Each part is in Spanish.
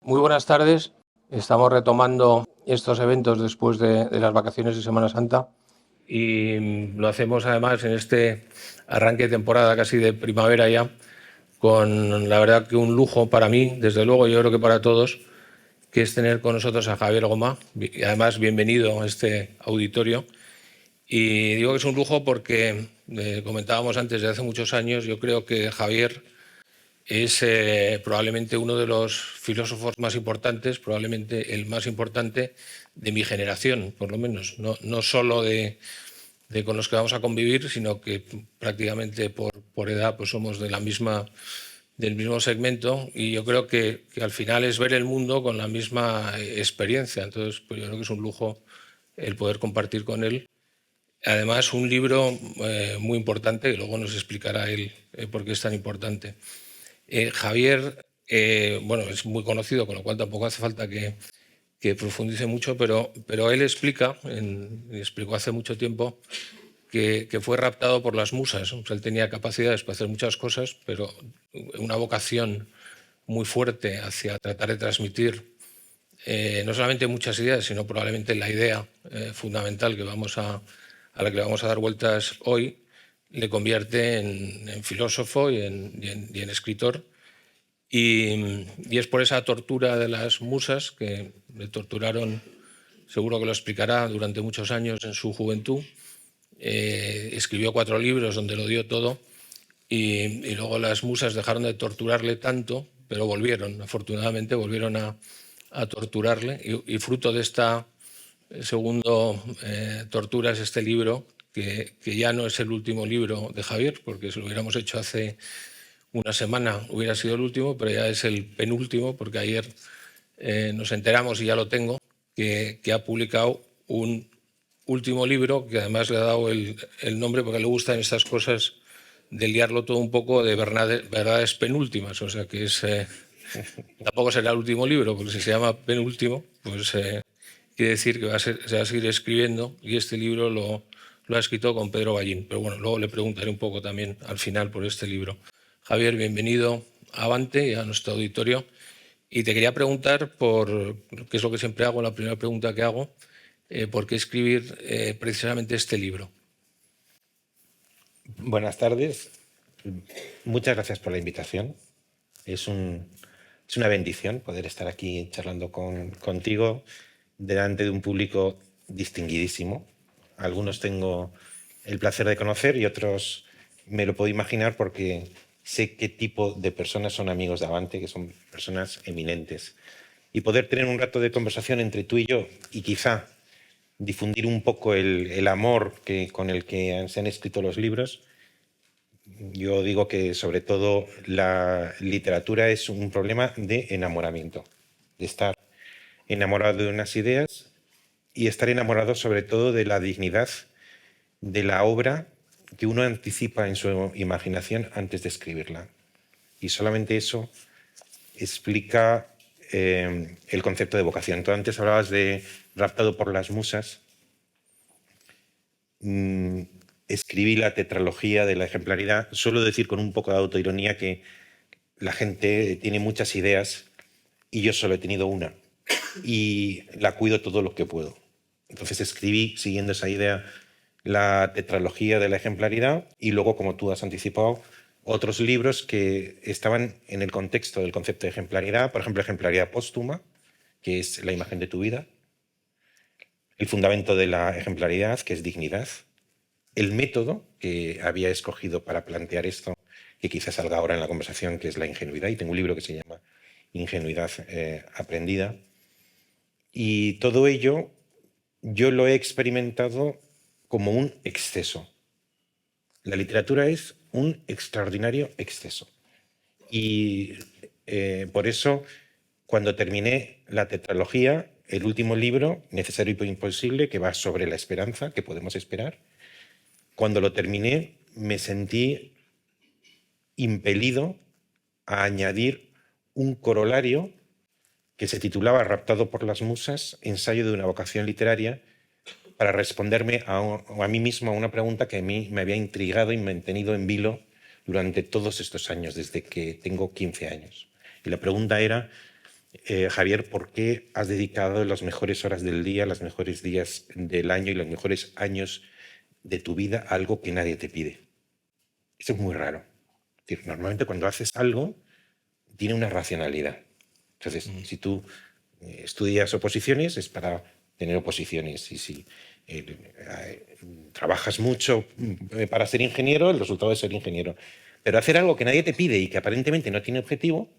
Muy buenas tardes. Estamos retomando estos eventos después de las vacaciones de Semana Santa y lo hacemos además en este arranque de temporada casi de primavera ya, con la verdad que un lujo para mí, desde luego yo creo que para todos, que es tener con nosotros a Javier Gomá, y además bienvenido a este auditorio. Y digo que es un lujo porque comentábamos antes, de hace muchos años, yo creo que Javier es probablemente uno de los filósofos más importantes, probablemente el más importante de mi generación, por lo menos. No solo de con los que vamos a convivir, sino que prácticamente por edad pues somos de del mismo segmento, y yo creo que al final es ver el mundo con la misma experiencia. Entonces, pues yo creo que es un lujo el poder compartir con él. Además, un libro muy importante, que luego nos explicará él por qué es tan importante. Javier, bueno, es muy conocido, con lo cual tampoco hace falta que profundice mucho, pero él explicó hace mucho tiempo que fue raptado por las musas. O sea, él tenía capacidades para hacer muchas cosas, pero una vocación muy fuerte hacia tratar de transmitir no solamente muchas ideas, sino probablemente la idea fundamental a la que le vamos a dar vueltas hoy, le convierte en filósofo y en escritor. Y es por esa tortura de las musas, que le torturaron, seguro que lo explicará, durante muchos años en su juventud. Escribió 4 libros donde lo dio todo, y luego las musas dejaron de torturarle tanto, pero volvieron, afortunadamente volvieron a torturarle, y fruto de esta segundo tortura es este libro, que ya no es el último libro de Javier, porque si lo hubiéramos hecho hace una semana hubiera sido el último, pero ya es el penúltimo, porque ayer nos enteramos, y ya lo tengo, que ha publicado un último libro, que además le ha dado el nombre, porque le gustan estas cosas de liarlo todo un poco, de verdades penúltimas. O sea que tampoco será el último libro, porque si se llama penúltimo, pues quiere decir que se va a seguir escribiendo, y este libro lo ha escrito con Pedro Ballín. Pero bueno, luego le preguntaré un poco también al final por este libro. Javier, bienvenido a Avante y a nuestro auditorio. Y te quería preguntar, que es lo que siempre hago, la primera pregunta que hago, ¿por qué escribir precisamente este libro? Buenas tardes. Muchas gracias por la invitación. Es una bendición poder estar aquí charlando contigo delante de un público distinguidísimo. Algunos tengo el placer de conocer y otros me lo puedo imaginar porque sé qué tipo de personas son amigos de Avante, que son personas eminentes. Y poder tener un rato de conversación entre tú y yo, y quizá difundir un poco el amor con el que se han escrito los libros. Yo digo que sobre todo la literatura es un problema de enamoramiento, de estar enamorado de unas ideas y estar enamorado sobre todo de la dignidad de la obra que uno anticipa en su imaginación antes de escribirla. Y solamente eso explica el concepto de vocación. Tú antes hablabas de raptado por las musas. Escribí la tetralogía de la ejemplaridad. Suelo decir con un poco de autoironía que la gente tiene muchas ideas y yo solo he tenido una, y la cuido todo lo que puedo. Entonces escribí, siguiendo esa idea, la tetralogía de la ejemplaridad, y luego, como tú has anticipado, otros libros que estaban en el contexto del concepto de ejemplaridad. Por ejemplo, ejemplaridad póstuma, que es la imagen de tu vida; el fundamento de la ejemplaridad, que es dignidad; el método que había escogido para plantear esto, que quizás salga ahora en la conversación, que es la ingenuidad, y tengo un libro que se llama Ingenuidad aprendida. Y todo ello yo lo he experimentado como un exceso. La literatura es un extraordinario exceso. Y por eso, cuando terminé la tetralogía, el último libro, Necesario y Imposible, que va sobre la esperanza, que podemos esperar, cuando lo terminé me sentí impelido a añadir un corolario que se titulaba Raptado por las musas, ensayo de una vocación literaria, para responderme a mí mismo a una pregunta que a mí me había intrigado y mantenido en vilo durante todos estos años, desde que tengo 15 años. Y la pregunta era, Javier, ¿por qué has dedicado las mejores horas del día, los mejores días del año y los mejores años de tu vida a algo que nadie te pide? Eso es muy raro. Es decir, normalmente cuando haces algo, tiene una racionalidad. Entonces, si tú estudias oposiciones, es para tener oposiciones. Y si trabajas mucho para ser ingeniero, el resultado es ser ingeniero. Pero hacer algo que nadie te pide y que aparentemente no tiene objetivo,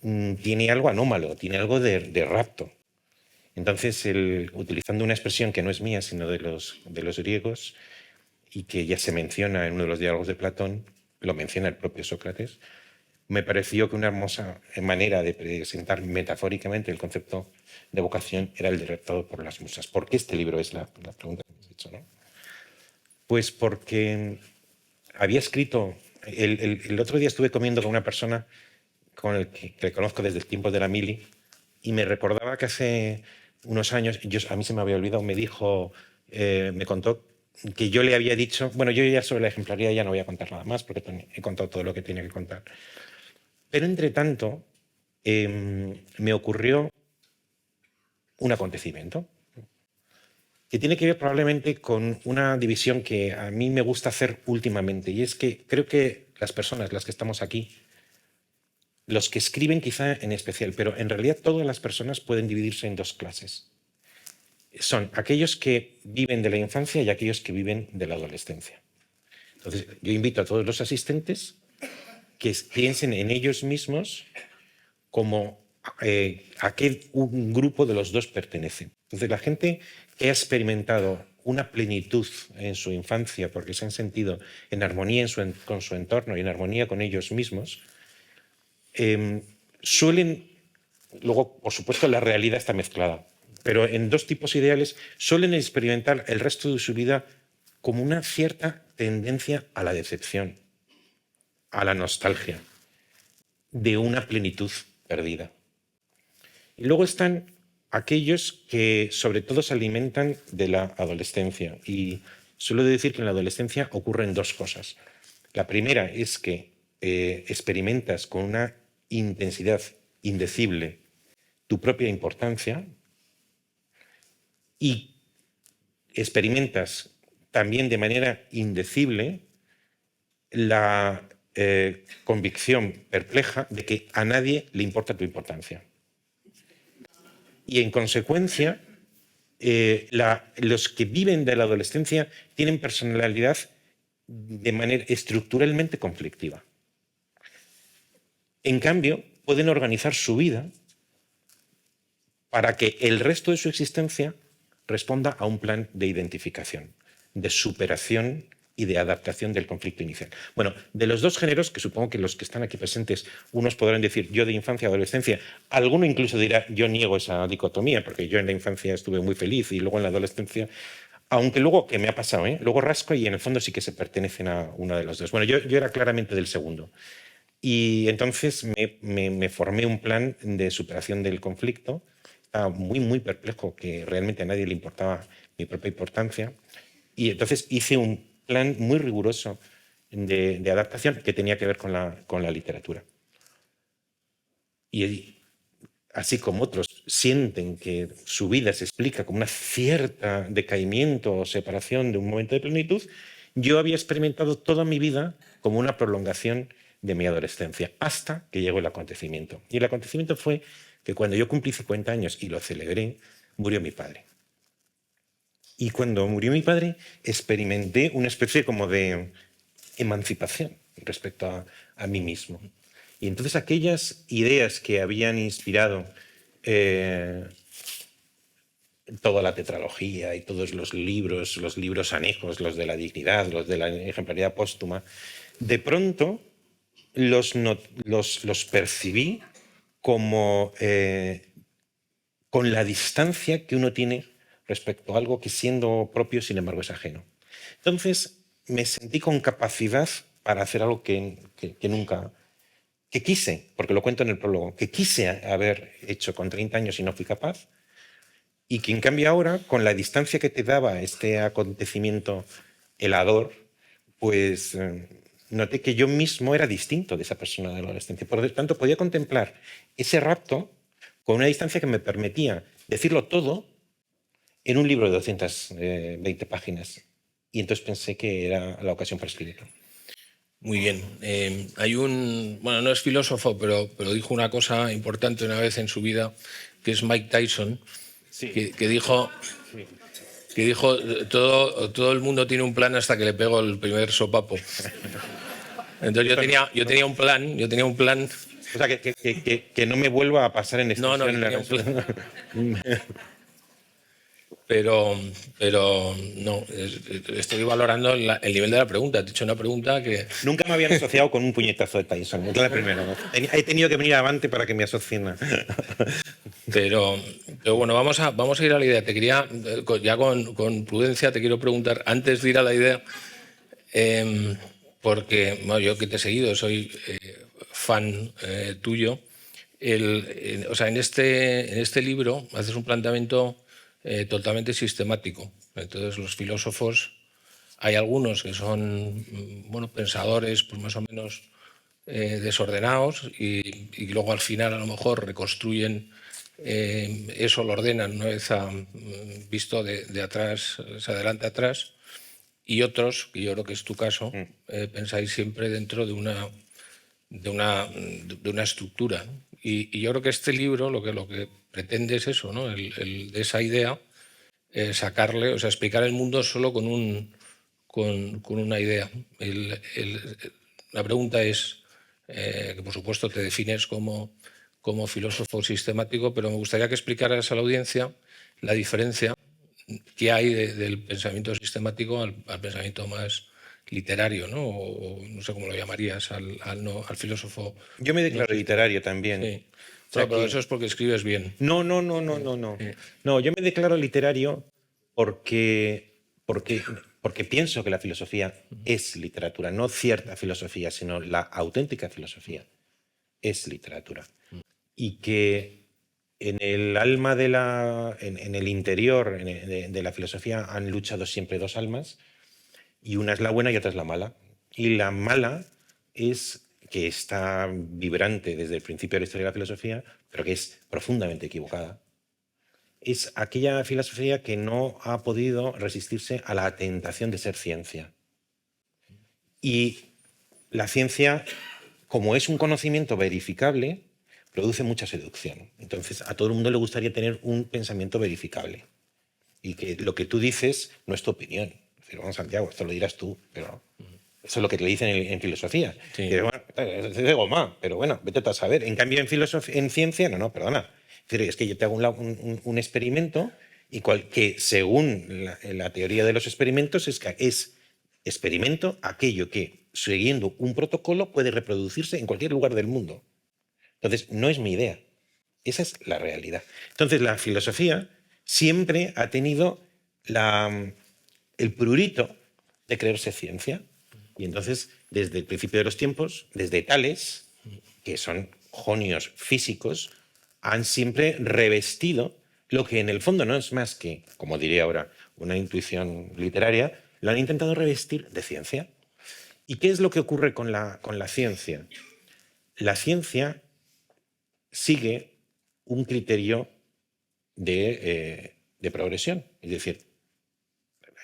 tiene algo anómalo, tiene algo de rapto. Entonces, utilizando una expresión que no es mía, sino de los griegos, y que ya se menciona en uno de los diálogos de Platón, lo menciona el propio Sócrates, me pareció que una hermosa manera de presentar metafóricamente el concepto de vocación era el de Raptado por las musas. ¿Por qué este libro? Es la pregunta que me has hecho, ¿no? Pues porque había escrito, el otro día estuve comiendo con una persona con el que conozco desde el tiempo de la mili, y me recordaba que hace unos años, a mí se me había olvidado, me dijo, me contó que yo le había dicho, bueno, yo ya sobre la ejemplaridad ya no voy a contar nada más porque he contado todo lo que tenía que contar. Pero entre tanto, me ocurrió un acontecimiento que tiene que ver probablemente con una división que a mí me gusta hacer últimamente, y es que creo que las personas, las que estamos aquí, los que escriben quizá en especial, pero en realidad todas las personas pueden dividirse en dos clases. Son aquellos que viven de la infancia y aquellos que viven de la adolescencia. Entonces, yo invito a todos los asistentes que piensen en ellos mismos como a qué un grupo de los dos pertenece. Entonces, la gente que ha experimentado una plenitud en su infancia porque se han sentido en armonía con su entorno y en armonía con ellos mismos, suelen, luego por supuesto la realidad está mezclada, pero en dos tipos ideales suelen experimentar el resto de su vida como una cierta tendencia a la decepción, a la nostalgia, de una plenitud perdida. Y luego están aquellos que sobre todo se alimentan de la adolescencia. Y suelo decir que en la adolescencia ocurren dos cosas. La primera es que experimentas con una intensidad indecible tu propia importancia y experimentas también de manera indecible la convicción perpleja de que a nadie le importa tu importancia. Y en consecuencia, los que viven de la adolescencia tienen personalidad de manera estructuralmente conflictiva. En cambio, pueden organizar su vida para que el resto de su existencia responda a un plan de identificación, de superación y de adaptación del conflicto inicial. Bueno, de los dos géneros, que supongo que los que están aquí presentes, unos podrán decir yo de infancia, adolescencia, alguno incluso dirá yo niego esa dicotomía, porque yo en la infancia estuve muy feliz y luego en la adolescencia, aunque luego, que me ha pasado, luego rasco y en el fondo sí que se pertenecen a una de los dos. Bueno, yo era claramente del segundo. Y entonces me formé un plan de superación del conflicto. Estaba muy perplejo, que realmente a nadie le importaba mi propia importancia. Y entonces hice un plan muy riguroso de adaptación que tenía que ver con la literatura. Y así como otros sienten que su vida se explica como una cierta decaimiento o separación de un momento de plenitud, yo había experimentado toda mi vida como una prolongación de mi adolescencia, hasta que llegó el acontecimiento. Y el acontecimiento fue que cuando yo cumplí 50 años y lo celebré, murió mi padre. Y cuando murió mi padre, experimenté una especie como de emancipación respecto a mí mismo. Y entonces aquellas ideas que habían inspirado toda la tetralogía y todos los libros anejos, los de la dignidad, los de la ejemplaridad póstuma, de pronto los percibí como con la distancia que uno tiene respecto a algo que siendo propio, sin embargo, es ajeno. Entonces me sentí con capacidad para hacer algo que nunca, que quise, porque lo cuento en el prólogo, que quise haber hecho con 30 años y no fui capaz, y que en cambio ahora, con la distancia que te daba este acontecimiento helador, pues noté que yo mismo era distinto de esa persona de la adolescencia. Por lo tanto, podía contemplar ese rapto con una distancia que me permitía decirlo todo en un libro de 220 páginas. Y entonces pensé que era la ocasión para escribirlo. Muy bien. Hay bueno, no es filósofo, pero dijo una cosa importante una vez en su vida, que es Mike Tyson, que dijo todo el mundo tiene un plan hasta que le pego el primer sopapo. Entonces yo tenía un plan. O sea, que no me vuelva a pasar en No, extensión. yo tenía un plan. Pero no, estoy valorando el nivel de la pregunta. Te he hecho una pregunta que... Nunca me habían asociado con un puñetazo de Tyson. Es la primera, ¿no? He tenido que venir avante para que me asocien. Pero bueno, vamos a ir a la idea. Te quería, ya con prudencia, te quiero preguntar, antes de ir a la idea, porque bueno, yo que te he seguido, soy fan tuyo. O sea, en este libro haces un planteamiento totalmente sistemático. Entonces, los filósofos, hay algunos que son bueno, pensadores pues más o menos desordenados y luego al final a lo mejor reconstruyen eso, lo ordenan una vez visto de atrás, hacia adelante atrás, y otros, que yo creo que es tu caso, pensáis siempre dentro de una estructura. Y yo creo que este libro lo que pretende es eso, ¿no? De esa idea, sacarle, o sea, explicar el mundo solo con una idea. La pregunta es, que por supuesto te defines como filósofo sistemático, pero me gustaría que explicaras a la audiencia la diferencia que hay del pensamiento sistemático al pensamiento más literario, ¿no? O no sé cómo lo llamarías, al filósofo. Yo me declaro literario también. Sí. O sea Pero eso es porque escribes bien. No. Sí. No, yo me declaro literario porque pienso que la filosofía es literatura, no cierta filosofía, sino la auténtica filosofía es literatura. Y que en el alma en el interior de la filosofía han luchado siempre dos almas, y una es la buena y otra es la mala. Y la mala es que está vibrante desde el principio de la historia de la filosofía, pero que es profundamente equivocada. Es aquella filosofía que no ha podido resistirse a la tentación de ser ciencia. Y la ciencia, como es un conocimiento verificable, produce mucha seducción. Entonces, a todo el mundo le gustaría tener un pensamiento verificable. Y que lo que tú dices no es tu opinión. Pero bueno, Santiago, esto lo dirás tú, pero eso es lo que te dicen en filosofía. Sí. Que, bueno, es de goma, pero bueno, vete a saber. En cambio, en ciencia, no, perdona. Es que yo te hago un experimento y que según la teoría de los experimentos es experimento aquello que, siguiendo un protocolo, puede reproducirse en cualquier lugar del mundo. Entonces, no es mi idea. Esa es la realidad. Entonces, la filosofía siempre ha tenido el prurito de creerse ciencia. Y entonces, desde el principio de los tiempos, desde Tales, que son jonios físicos, han siempre revestido lo que en el fondo no es más que, como diría ahora, una intuición literaria, lo han intentado revestir de ciencia. ¿Y qué es lo que ocurre con la ciencia? La ciencia sigue un criterio de progresión. Es decir,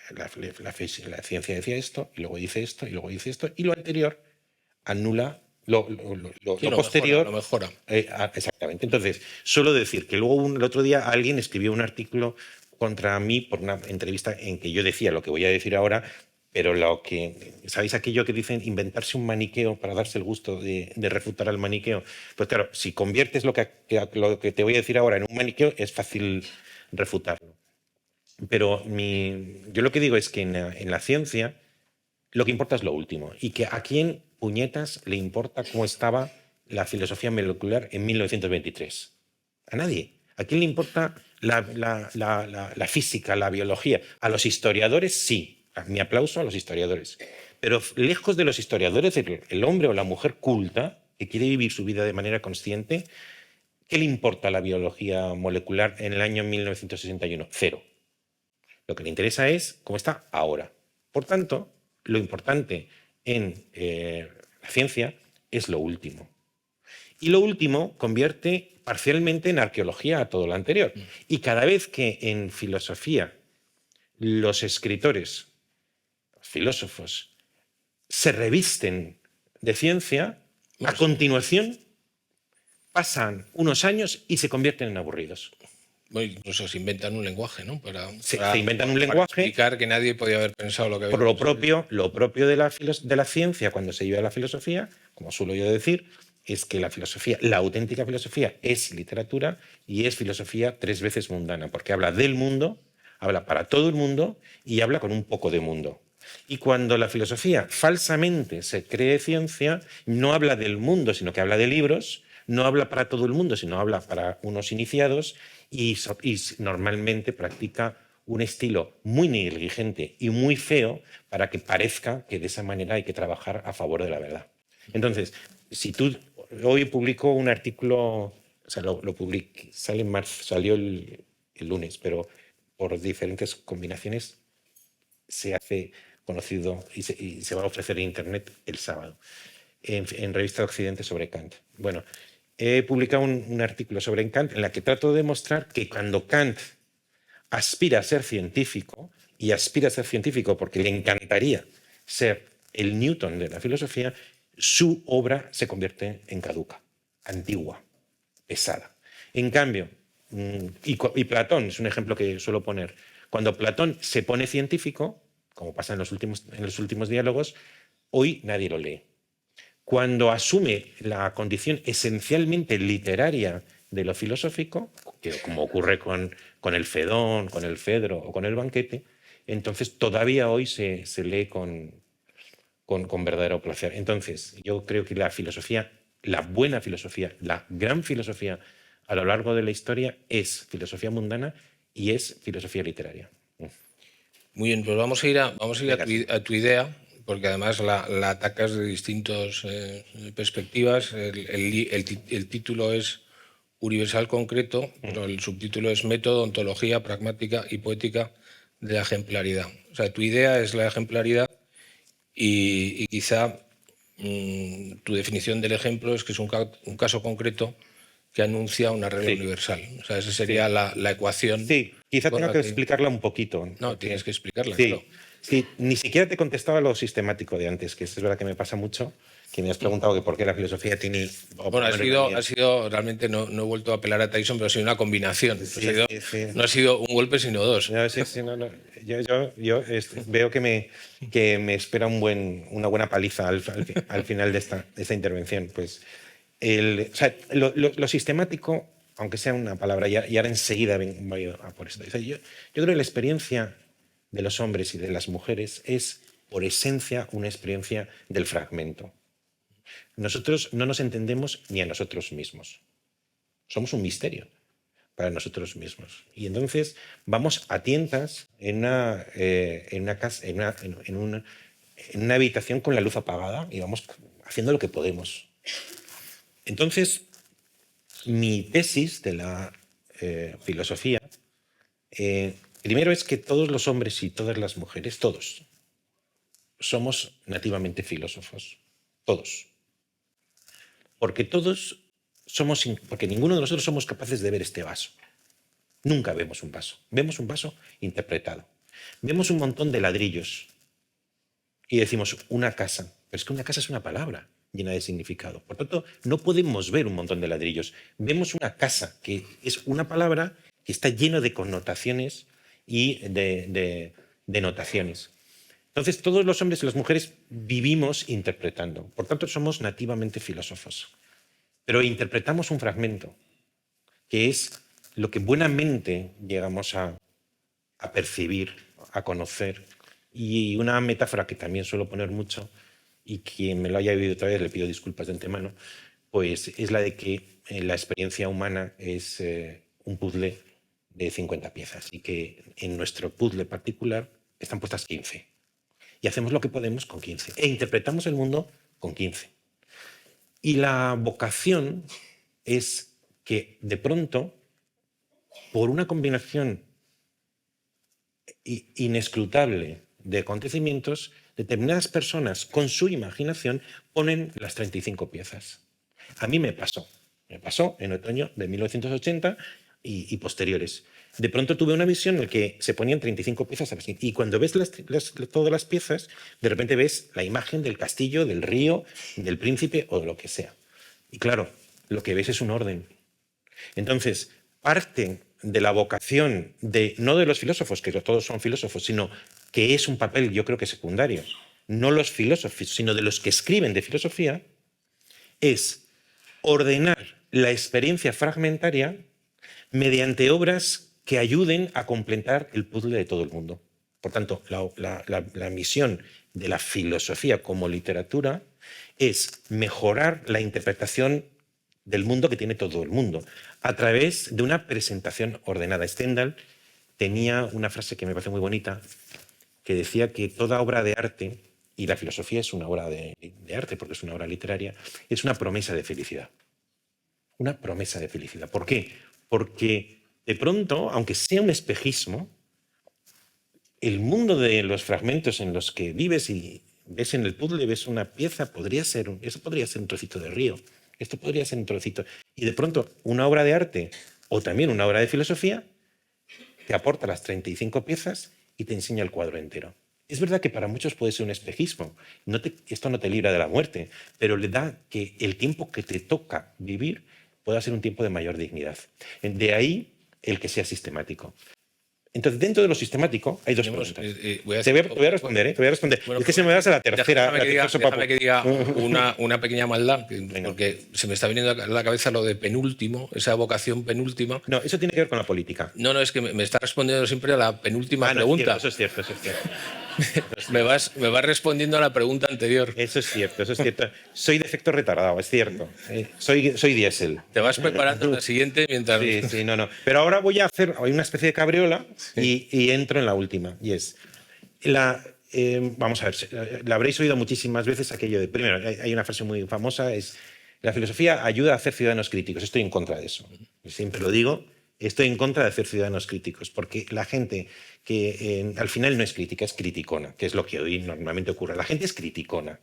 la ciencia decía esto, y luego dice esto, y luego dice esto, y lo anterior anula lo posterior. Lo mejora. Exactamente. Entonces, suelo decir que luego el otro día alguien escribió un artículo contra mí por una entrevista en que yo decía lo que voy a decir ahora, pero ¿sabéis aquello que dicen inventarse un maniqueo para darse el gusto de refutar al maniqueo? Pues claro, si conviertes lo que te voy a decir ahora en un maniqueo, es fácil refutarlo. Pero yo lo que digo es que en la ciencia lo que importa es lo último, y que a quién puñetas le importa cómo estaba la filosofía molecular en 1923. A nadie. ¿A quién le importa la física, la biología? A los historiadores sí. Mi aplauso a los historiadores. Pero lejos de los historiadores, el hombre o la mujer culta, que quiere vivir su vida de manera consciente, ¿qué le importa la biología molecular en el año 1961? Cero. Lo que le interesa es cómo está ahora. Por tanto, lo importante en la ciencia es lo último. Y lo último convierte parcialmente en arqueología a todo lo anterior. Y cada vez que en filosofía los escritores, los filósofos, se revisten de ciencia, a continuación pasan unos años y se convierten en aburridos. Bueno, incluso se inventan un lenguaje, ¿no? Se inventan un para lenguaje. explicar que nadie podía haber pensado lo que había Por pensado. lo propio de la ciencia, cuando se lleva a la filosofía, como suelo yo decir, es que la filosofía, la auténtica filosofía, es literatura y es filosofía 3 veces mundana, porque habla del mundo, habla para todo el mundo y habla con un poco de mundo. Y cuando la filosofía falsamente se cree ciencia, no habla del mundo, sino que habla de libros, no habla para todo el mundo, sino habla para unos iniciados y normalmente practica un estilo muy negligente y muy feo para que parezca que de esa manera hay que trabajar a favor de la verdad. Entonces, si tú hoy publico un artículo, o sea, lo publiqué, sale en marzo, salió el lunes, pero por diferentes combinaciones se hace conocido y se va a ofrecer en Internet el sábado, en Revista de Occidente sobre Kant. Bueno, he publicado un artículo sobre Kant en la que trato de demostrar que cuando Kant aspira a ser científico, y aspira a ser científico porque le encantaría ser el Newton de la filosofía, su obra se convierte en caduca, antigua, pesada. En cambio, y Platón es un ejemplo que suelo poner, cuando Platón se pone científico, como pasa en los últimos diálogos, hoy nadie lo lee. Cuando asume la condición esencialmente literaria de lo filosófico, que como ocurre con el Fedón, con el Fedro o con el Banquete, entonces todavía hoy se lee con verdadero placer. Entonces, yo creo que la filosofía, la buena filosofía, la gran filosofía a lo largo de la historia es filosofía mundana y es filosofía literaria. Muy bien, pues vamos a ir a tu idea, porque además la atacas de distintas perspectivas. El título es Universal Concreto, pero el subtítulo es Método, Ontología, Pragmática y Poética de la Ejemplaridad. O sea, tu idea es la ejemplaridad y quizá tu definición del ejemplo es que es un caso concreto que anuncia una regla universal. O sea, esa sería la ecuación. Sí, quizá tenga que explicarla un poquito. No, tienes que explicarla, sí, claro. Sí, ni siquiera te contestaba lo sistemático de antes, que es verdad que me pasa mucho, que me has preguntado que por qué la filosofía tiene... Bueno, ha sido realmente, no he vuelto a apelar a Tyson, pero ha sido una combinación. Sí. No ha sido un golpe, sino dos. No. Yo veo que me espera una buena paliza al final de esta intervención. Pues lo sistemático, aunque sea una palabra, y ahora enseguida voy a por esto. Yo creo que la experiencia de los hombres y de las mujeres es, por esencia, una experiencia del fragmento. Nosotros no nos entendemos ni a nosotros mismos. Somos un misterio para nosotros mismos. Y entonces vamos a tientas en una habitación con la luz apagada y vamos haciendo lo que podemos. Entonces, mi tesis de la filosofía, primero es que todos los hombres y todas las mujeres, todos, somos nativamente filósofos. Todos. Porque porque ninguno de nosotros somos capaces de ver este vaso. Nunca vemos un vaso. Vemos un vaso interpretado. Vemos un montón de ladrillos y decimos una casa. Pero es que una casa es una palabra llena de significado. Por tanto, no podemos ver un montón de ladrillos. Vemos una casa, que es una palabra que está lleno de connotaciones y de notaciones. Entonces, todos los hombres y las mujeres vivimos interpretando. Por tanto, somos nativamente filósofos. Pero interpretamos un fragmento, que es lo que buenamente llegamos a percibir, a conocer. Y una metáfora que también suelo poner mucho, y quien me lo haya oído otra vez le pido disculpas de antemano, pues es la de que la experiencia humana es un puzzle de 50 piezas y que en nuestro puzzle particular están puestas 15. Y hacemos lo que podemos con 15. E interpretamos el mundo con 15. Y la vocación es que de pronto, por una combinación inescrutable de acontecimientos, determinadas personas con su imaginación ponen las 35 piezas. A mí me pasó en otoño de 1980 y posteriores. De pronto tuve una visión en la que se ponían 35 piezas y cuando ves todas las piezas, de repente ves la imagen del castillo, del río, del príncipe o de lo que sea. Y claro, lo que ves es un orden. Entonces, parte de la vocación no de los filósofos, que todos son filósofos, sino que es un papel, yo creo que secundario, no los filósofos, sino de los que escriben de filosofía, es ordenar la experiencia fragmentaria mediante obras que ayuden a completar el puzzle de todo el mundo. Por tanto, la misión de la filosofía como literatura es mejorar la interpretación del mundo que tiene todo el mundo a través de una presentación ordenada. Stendhal tenía una frase que me parece muy bonita, que decía que toda obra de arte, y la filosofía es una obra de arte porque es una obra literaria, es una promesa de felicidad. Una promesa de felicidad. ¿Por qué? Porque de pronto, aunque sea un espejismo, el mundo de los fragmentos en los que vives y ves en el puzzle, ves una pieza, eso podría ser un trocito de río, esto podría ser un trocito. Y de pronto una obra de arte o también una obra de filosofía te aporta las 35 piezas y te enseña el cuadro entero. Es verdad que para muchos puede ser un espejismo, esto no te libra de la muerte, pero le da que el tiempo que te toca vivir pueda ser un tiempo de mayor dignidad. De ahí el que sea sistemático. Entonces, dentro de lo sistemático hay dos preguntas. Te voy a responder. Bueno, es que se me va a la tercera. Déjame que diga una pequeña maldad, porque se me está viniendo a la cabeza lo de penúltimo, esa vocación penúltima. No, eso tiene que ver con la política. No, es que me está respondiendo siempre a la penúltima pregunta. Eso es cierto. me vas respondiendo a la pregunta anterior. Eso es cierto. Soy de efecto retardado, es cierto. Soy diésel. Te vas preparando la siguiente mientras... Sí, no. Pero ahora voy a hacer una especie de cabriola y entro en la última. Y es... vamos a ver, la habréis oído muchísimas veces aquello de... Primero, hay una frase muy famosa, es... La filosofía ayuda a hacer ciudadanos críticos. Estoy en contra de eso. Siempre lo digo. Estoy en contra de hacer ciudadanos críticos, porque la gente que al final no es crítica, es criticona, que es lo que hoy normalmente ocurre. La gente es criticona,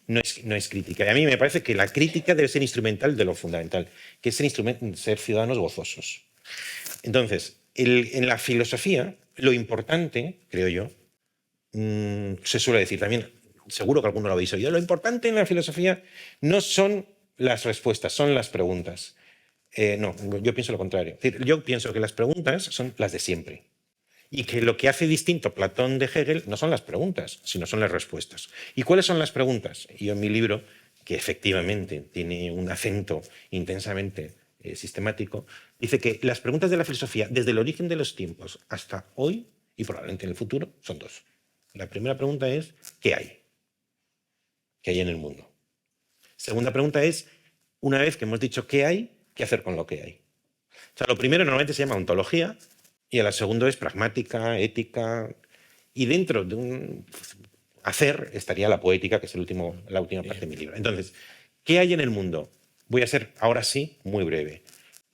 no es crítica. Y a mí me parece que la crítica debe ser instrumental de lo fundamental, que es ser ciudadanos gozosos. Entonces, en la filosofía, lo importante, creo yo, se suele decir también, seguro que alguno lo habéis oído, lo importante en la filosofía no son las respuestas, son las preguntas. No, yo pienso lo contrario. Es decir, yo pienso que las preguntas son las de siempre. Y que lo que hace distinto Platón de Hegel no son las preguntas, sino son las respuestas. ¿Y cuáles son las preguntas? Yo en mi libro, que efectivamente tiene un acento intensamente sistemático, dice que las preguntas de la filosofía, desde el origen de los tiempos hasta hoy, y probablemente en el futuro, son dos. La primera pregunta es, ¿qué hay? ¿Qué hay en el mundo? Segunda pregunta es, una vez que hemos dicho qué hay, ¿qué hacer con lo que hay? O sea, lo primero normalmente se llama ontología y a la segunda es pragmática, ética, y dentro de un hacer estaría la poética, que es la última parte de mi libro. Entonces, ¿qué hay en el mundo? Voy a ser ahora sí muy breve.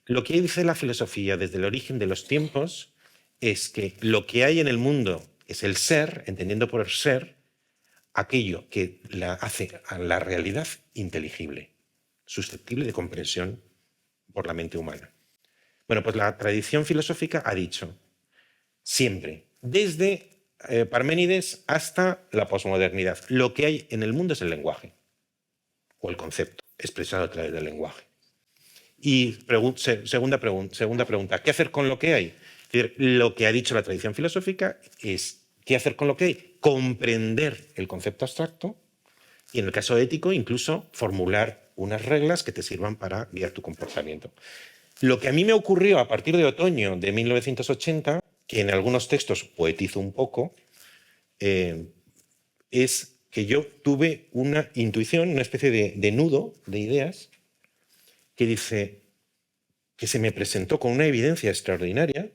Lo que dice la filosofía desde el origen de los tiempos es que lo que hay en el mundo es el ser, entendiendo por ser aquello que hace a la realidad inteligible, susceptible de comprensión por la mente humana. Bueno, pues la tradición filosófica ha dicho siempre, desde Parménides hasta la posmodernidad, lo que hay en el mundo es el lenguaje o el concepto expresado a través del lenguaje. Y segunda pregunta, ¿qué hacer con lo que hay? Es decir, lo que ha dicho la tradición filosófica es ¿qué hacer con lo que hay? Comprender el concepto abstracto y, en el caso ético, incluso formular unas reglas que te sirvan para guiar tu comportamiento. Lo que a mí me ocurrió a partir de otoño de 1980, que en algunos textos poetizo un poco, es que yo tuve una intuición, una especie de nudo de ideas, que dice que se me presentó con una evidencia extraordinaria,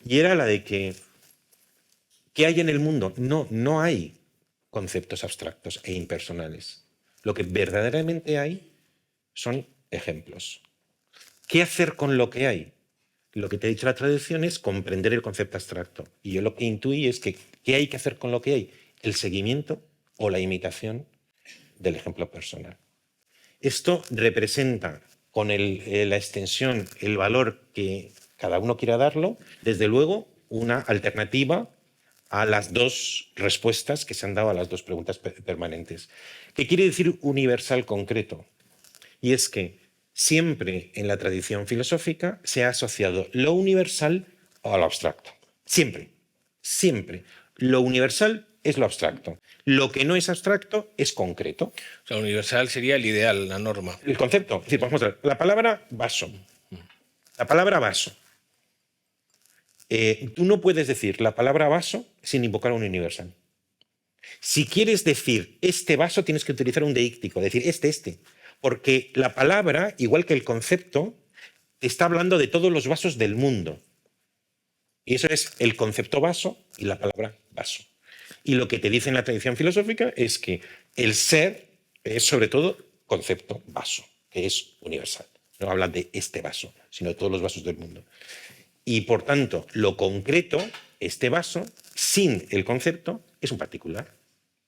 y era la de que ¿qué hay en el mundo? No hay conceptos abstractos e impersonales. Lo que verdaderamente hay son ejemplos. ¿Qué hacer con lo que hay? Lo que te ha dicho la tradición es comprender el concepto abstracto. Y yo lo que intuí es que ¿qué hay que hacer con lo que hay? El seguimiento o la imitación del ejemplo personal. Esto representa con la extensión el valor que cada uno quiera darlo, desde luego una alternativa a las dos respuestas que se han dado a las dos preguntas permanentes. ¿Qué quiere decir universal concreto? Y es que siempre en la tradición filosófica se ha asociado lo universal a lo abstracto. Siempre, siempre. Lo universal es lo abstracto. Lo que no es abstracto es concreto. O sea, universal sería el ideal, la norma. El concepto. Es decir, vamos a ver, la palabra vaso. La palabra vaso. Tú no puedes decir la palabra vaso sin invocar un universal. Si quieres decir este vaso, tienes que utilizar un deíctico, decir este. Porque la palabra, igual que el concepto, te está hablando de todos los vasos del mundo. Y eso es el concepto vaso y la palabra vaso. Y lo que te dice en la tradición filosófica es que el ser es sobre todo concepto vaso, que es universal. No habla de este vaso, sino de todos los vasos del mundo. Y por tanto, lo concreto, este vaso, sin el concepto, es un particular.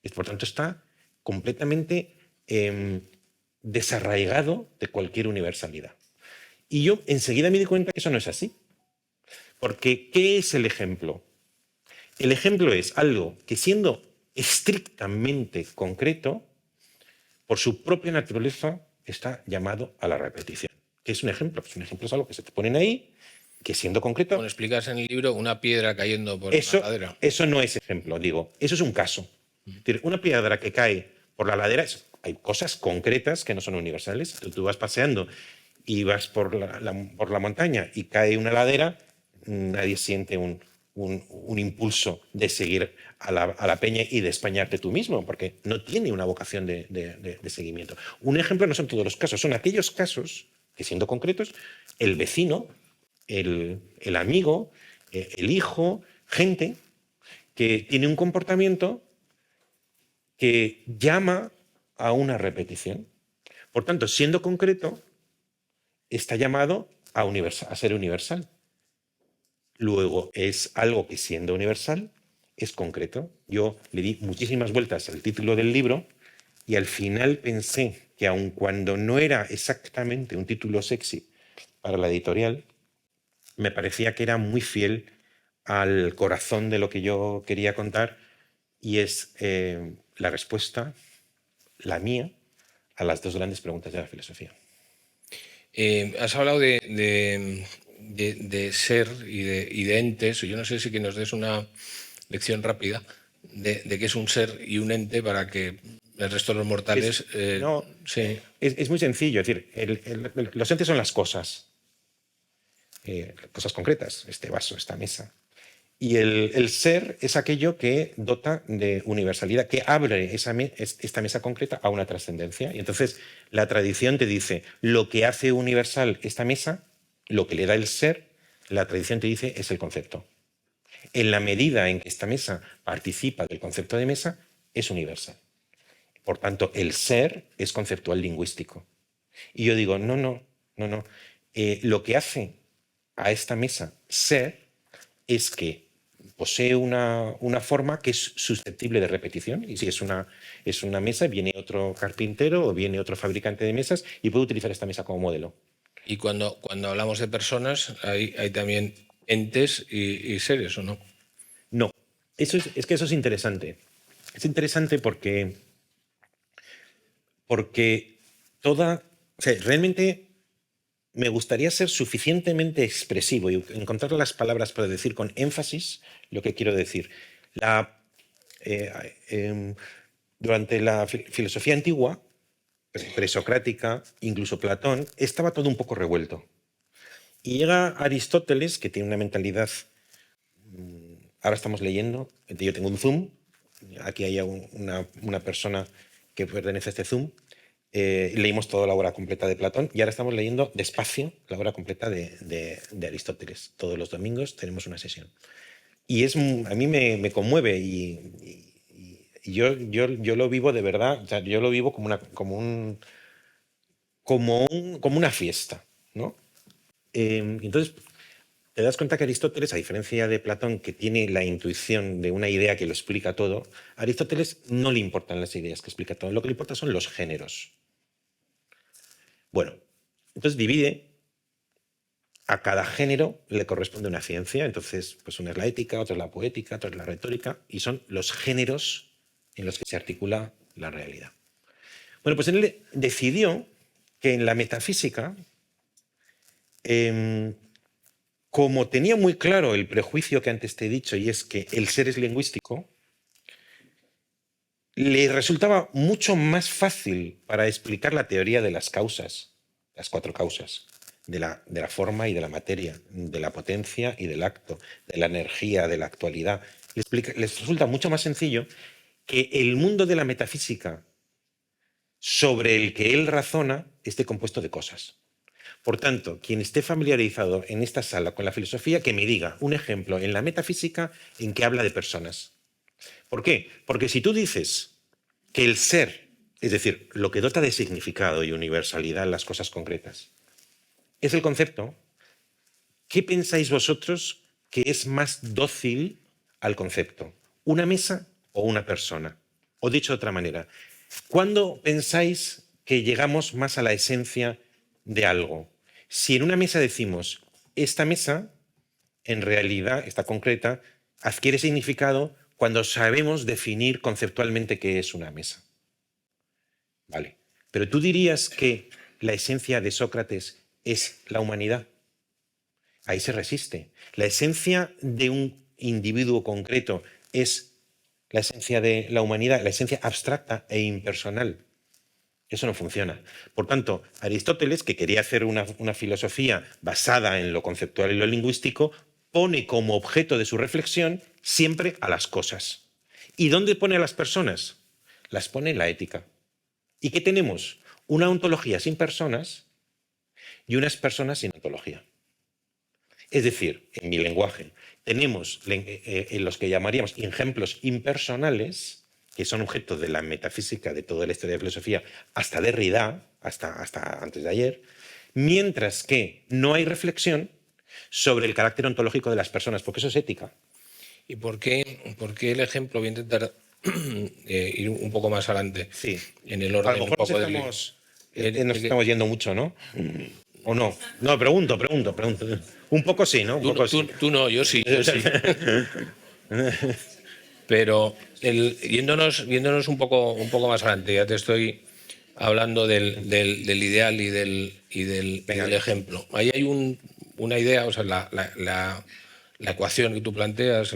Y por tanto, está completamente desarraigado de cualquier universalidad. Y yo enseguida me di cuenta que eso no es así. Porque, ¿qué es el ejemplo? El ejemplo es algo que, siendo estrictamente concreto, por su propia naturaleza está llamado a la repetición. ¿Qué es un ejemplo? Pues un ejemplo es algo que se te ponen ahí, que siendo concreto... Bueno, explicas en el libro una piedra cayendo por una ladera. Eso no es ejemplo, digo. Eso es un caso. Es decir, una piedra que cae por la ladera, hay cosas concretas que no son universales. Tú vas paseando y vas por la montaña y cae una ladera, nadie siente un impulso de seguir a la peña y de españarte tú mismo, porque no tiene una vocación de seguimiento. Un ejemplo no son todos los casos, son aquellos casos que, siendo concretos, el vecino, el amigo, el hijo, gente que tiene un comportamiento que llama a una repetición. Por tanto, siendo concreto, está llamado a ser universal. Luego, es algo que, siendo universal, es concreto. Yo le di muchísimas vueltas al título del libro y al final pensé que, aun cuando no era exactamente un título sexy para la editorial, me parecía que era muy fiel al corazón de lo que yo quería contar, y es la respuesta, la mía, a las dos grandes preguntas de la filosofía. Has hablado de ser y de entes. Yo no sé si que nos des una lección rápida de qué es un ser y un ente para que el resto de los mortales... sí. Es muy sencillo. Es decir, los entes son las cosas. Cosas concretas, este vaso, esta mesa. Y el ser es aquello que dota de universalidad, que abre esta mesa concreta a una trascendencia. Y entonces la tradición te dice, lo que hace universal esta mesa, lo que le da el ser, la tradición te dice es el concepto. En la medida en que esta mesa participa del concepto de mesa, es universal. Por tanto, el ser es conceptual lingüístico. Y yo digo, no. Lo que hace a esta mesa ser es que posee una forma que es susceptible de repetición. Y si es una mesa, viene otro carpintero o viene otro fabricante de mesas y puede utilizar esta mesa como modelo. Y cuando hablamos de personas, hay también entes y seres, ¿o no? No. Es que eso es interesante. Es interesante porque realmente me gustaría ser suficientemente expresivo y encontrar las palabras para decir con énfasis lo que quiero decir. Durante la filosofía antigua, presocrática, incluso Platón, estaba todo un poco revuelto. Y llega Aristóteles, que tiene una mentalidad... Ahora estamos leyendo, yo tengo un Zoom, aquí hay una persona que pertenece a este Zoom. Leímos toda la obra completa de Platón y ahora estamos leyendo despacio la obra completa de Aristóteles. Todos los domingos tenemos una sesión. Y a mí me conmueve y yo lo vivo de verdad, o sea, yo lo vivo como una fiesta, ¿no? Entonces, te das cuenta que Aristóteles, a diferencia de Platón, que tiene la intuición de una idea que lo explica todo, a Aristóteles no le importan las ideas que explica todo, lo que le importa son los géneros. Bueno, entonces divide, a cada género le corresponde una ciencia, entonces pues una es la ética, otra es la poética, otra es la retórica, y son los géneros en los que se articula la realidad. Bueno, pues él decidió que en la metafísica, como tenía muy claro el prejuicio que antes te he dicho, y es que el ser es lingüístico, le resultaba mucho más fácil para explicar la teoría de las causas, las 4 causas, de la forma y de la materia, de la potencia y del acto, de la energía, de la actualidad. Les resulta mucho más sencillo que el mundo de la metafísica sobre el que él razona esté compuesto de cosas. Por tanto, quien esté familiarizado en esta sala con la filosofía, que me diga un ejemplo en la metafísica en que habla de personas. ¿Por qué? Porque si tú dices que el ser, es decir, lo que dota de significado y universalidad en las cosas concretas, es el concepto, ¿qué pensáis vosotros que es más dócil al concepto? ¿Una mesa o una persona? O dicho de otra manera, ¿cuándo pensáis que llegamos más a la esencia de algo? Si en una mesa decimos, esta mesa, en realidad, esta concreta, adquiere significado cuando sabemos definir conceptualmente qué es una mesa. Vale. Pero tú dirías que la esencia de Sócrates es la humanidad. Ahí se resiste. La esencia de un individuo concreto es la esencia de la humanidad, la esencia abstracta e impersonal. Eso no funciona. Por tanto, Aristóteles, que quería hacer una filosofía basada en lo conceptual y lo lingüístico, pone como objeto de su reflexión siempre a las cosas. ¿Y dónde pone a las personas? Las pone en la ética. ¿Y qué tenemos? Una ontología sin personas y unas personas sin ontología. Es decir, en mi lenguaje, tenemos en los que llamaríamos ejemplos impersonales, que son objeto de la metafísica de toda la historia de filosofía, hasta Derrida, hasta antes de ayer, mientras que no hay reflexión sobre el carácter ontológico de las personas, porque eso es ética. ¿Y por qué el ejemplo? Voy a intentar ir un poco más adelante. Sí. En el orden. A lo mejor nos estamos yendo mucho, ¿no? ¿O no? No, pregunto. Un poco sí, ¿no? Un poco sí. Tú no, yo sí. Pero yéndonos un poco más adelante, ya te estoy hablando del ideal y del ejemplo. Ahí hay una idea, o sea, la ecuación que tú planteas,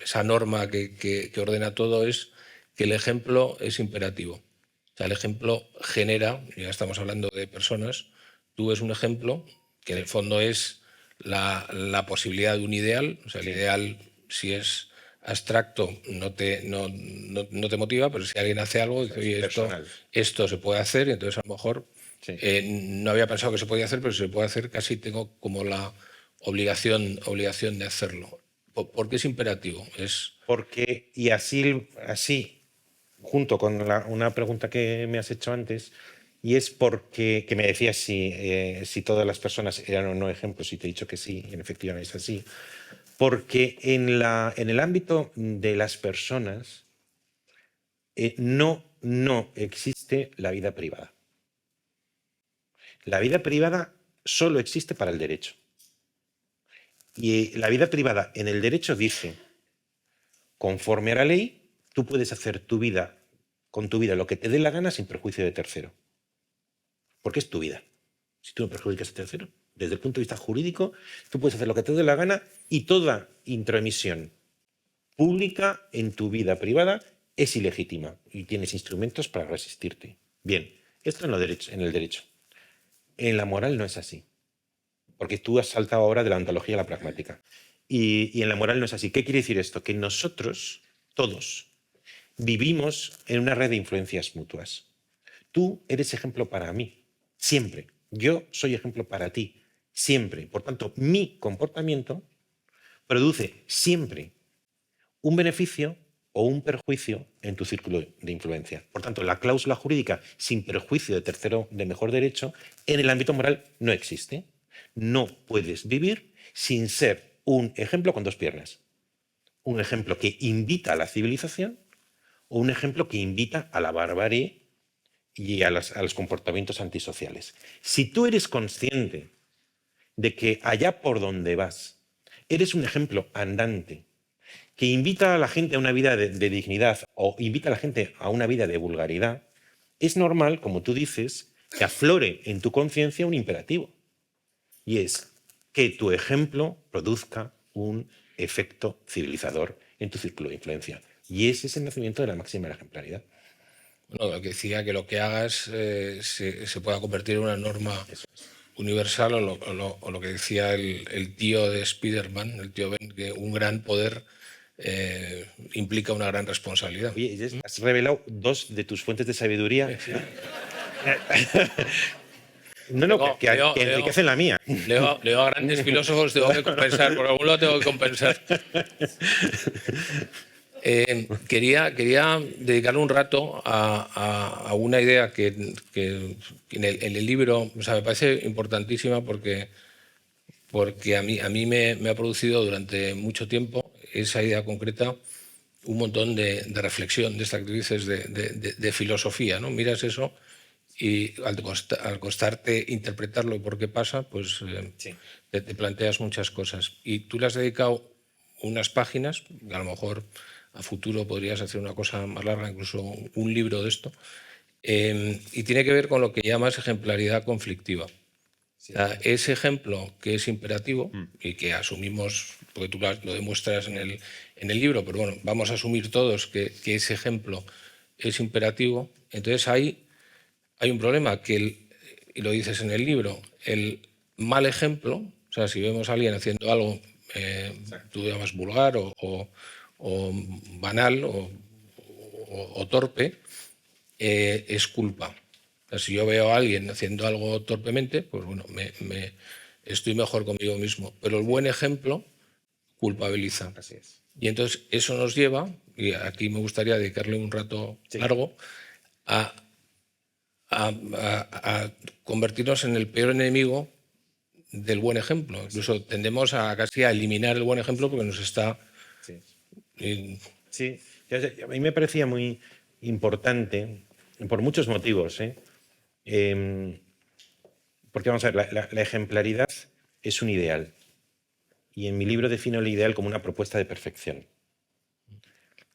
esa norma que ordena todo es que el ejemplo es imperativo. O sea, el ejemplo genera, ya estamos hablando de personas, tú ves un ejemplo que en el fondo es la posibilidad de un ideal, o sea, el ideal, si es abstracto, no te motiva, pero si alguien hace algo, dice, oye, esto se puede hacer, y entonces a lo mejor no había pensado que se podía hacer, pero si se puede hacer, casi tengo como la obligación de hacerlo. ¿Por qué es imperativo? Porque, y así junto con una pregunta que me has hecho antes, y es porque, que me decías si todas las personas eran o no ejemplos, y te he dicho que sí, y en efecto es así, porque en el ámbito de las personas no existe la vida privada. La vida privada solo existe para el derecho. Y la vida privada en el derecho dice, conforme a la ley, tú puedes hacer con tu vida lo que te dé la gana sin perjuicio de tercero. Porque es tu vida. Si tú no perjudicas a tercero, desde el punto de vista jurídico, tú puedes hacer lo que te dé la gana y toda intromisión pública en tu vida privada es ilegítima y tienes instrumentos para resistirte. Bien, esto en el derecho. En la moral no es así. Porque tú has saltado ahora de la ontología a la pragmática. Y en la moral no es así. ¿Qué quiere decir esto? Que nosotros, todos, vivimos en una red de influencias mutuas. Tú eres ejemplo para mí, siempre. Yo soy ejemplo para ti, siempre. Por tanto, mi comportamiento produce siempre un beneficio o un perjuicio en tu círculo de influencia. Por tanto, la cláusula jurídica sin perjuicio de tercero de mejor derecho en el ámbito moral no existe. No puedes vivir sin ser un ejemplo con 2 piernas. Un ejemplo que invita a la civilización o un ejemplo que invita a la barbarie y a los comportamientos antisociales. Si tú eres consciente de que allá por donde vas eres un ejemplo andante que invita a la gente a una vida de dignidad o invita a la gente a una vida de vulgaridad, es normal, como tú dices, que aflore en tu conciencia un imperativo. Y es que tu ejemplo produzca un efecto civilizador en tu círculo de influencia. Y ese es el nacimiento de la máxima de la ejemplaridad. Bueno, que decía que lo que hagas se pueda convertir en una norma universal, o lo que decía el tío de Spider-Man, el tío Ben, que un gran poder implica una gran responsabilidad. Oye, has revelado dos de tus fuentes de sabiduría. No, que enriquecen la mía. Leo a grandes filósofos, tengo que compensar, por algún lado tengo que compensar. Quería dedicarle un rato a una idea que en el libro, o sea, me parece importantísima porque a mí me ha producido durante mucho tiempo esa idea concreta un montón de reflexión, de esta que tú dices, de filosofía, ¿no? Miras eso y al costarte interpretarlo y por qué pasa, pues Sí. te planteas muchas cosas. Y tú le has dedicado unas páginas, a lo mejor a futuro podrías hacer una cosa más larga, incluso un libro de esto, y tiene que ver con lo que llamas ejemplaridad conflictiva. Sí. O sea, ese ejemplo que es imperativo y que asumimos, porque tú lo demuestras en el libro, pero bueno, vamos a asumir todos que ese ejemplo es imperativo. Entonces hay un problema, y lo dices en el libro, el mal ejemplo, o sea, si vemos a alguien haciendo algo, tú llamas vulgar o banal o torpe, es culpa. O sea, si yo veo a alguien haciendo algo torpemente, pues bueno, estoy mejor conmigo mismo. Pero el buen ejemplo culpabiliza. Así es. Y entonces eso nos lleva, y aquí me gustaría dedicarle un rato largo, a convertirnos en el peor enemigo del buen ejemplo. Incluso tendemos a casi a eliminar el buen ejemplo porque nos está... Sí. Sí, a mí me parecía muy importante, por muchos motivos, porque vamos a ver, la ejemplaridad es un ideal. Y en mi libro defino el ideal como una propuesta de perfección.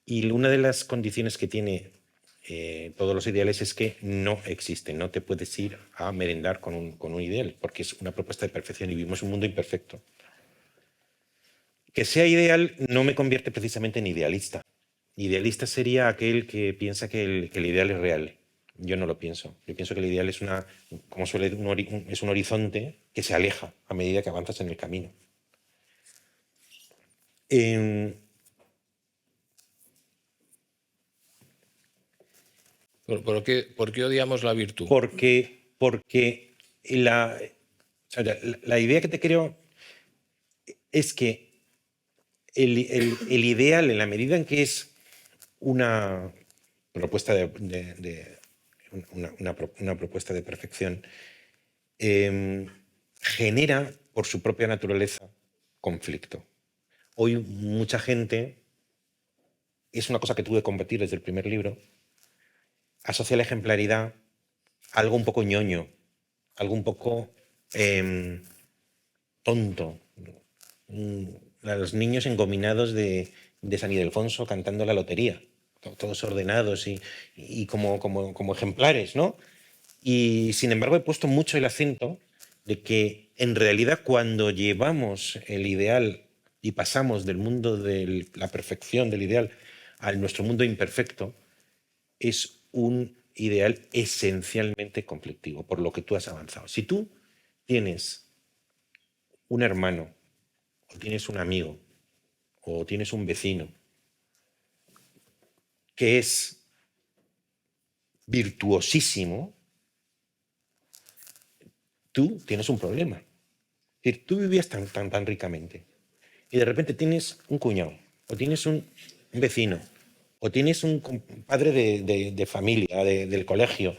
Y una de las condiciones que tiene todos los ideales es que no existen, no te puedes ir a merendar con un ideal, porque es una propuesta de perfección y vivimos un mundo imperfecto. Que sea ideal no me convierte precisamente en idealista. Idealista sería aquel que piensa que el ideal es real. Yo no lo pienso. Yo pienso que el ideal es es un horizonte que se aleja a medida que avanzas en el camino. ¿Por qué odiamos la virtud? Porque la idea que te creo es que el ideal, en la medida en que es una propuesta una propuesta de perfección, genera por su propia naturaleza conflicto. Hoy mucha gente, es una cosa que tuve que combatir desde el primer libro, asocia la ejemplaridad a algo un poco ñoño, algo un poco tonto. A los niños engominados de San Ildefonso cantando la lotería, todos ordenados y como ejemplares, ¿no? Y sin embargo he puesto mucho el acento de que en realidad cuando llevamos el ideal y pasamos del mundo de la perfección del ideal a nuestro mundo imperfecto, es un ideal esencialmente conflictivo, por lo que tú has avanzado. Si tú tienes un hermano, o tienes un amigo, o tienes un vecino que es virtuosísimo, tú tienes un problema. Es decir, tú vivías tan ricamente y de repente tienes un cuñado, o tienes un vecino, o tienes un padre de familia, del colegio.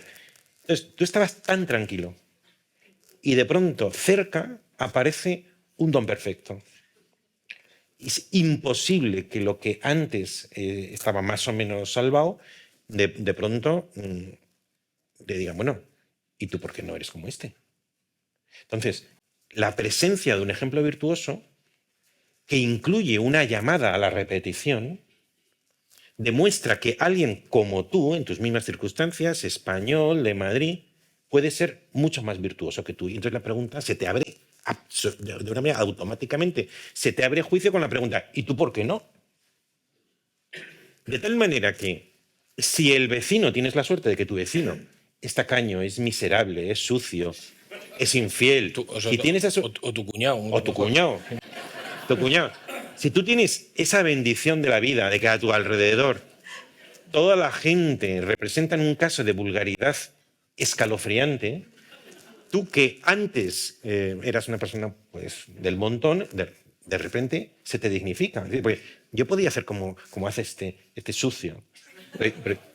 Entonces, tú estabas tan tranquilo y de pronto cerca aparece un don perfecto. Es imposible que lo que antes estaba más o menos salvado, de pronto le digan, bueno, ¿y tú por qué no eres como este? Entonces, la presencia de un ejemplo virtuoso que incluye una llamada a la repetición demuestra que alguien como tú, en tus mismas circunstancias, español, de Madrid, puede ser mucho más virtuoso que tú. Y entonces la pregunta se te abre de una manera automáticamente, se te abre juicio con la pregunta, ¿y tú por qué no? De tal manera que si el vecino, tienes la suerte de que tu vecino es tacaño, es miserable, es sucio, es infiel, y tienes eso, o tu cuñado. o tu cuñado, tu cuñado, si tú tienes esa bendición de la vida, de que a tu alrededor toda la gente representa un caso de vulgaridad escalofriante, tú que antes eras una persona pues, del montón, de repente se te dignifica. Es decir, porque yo podía hacer como hace este sucio,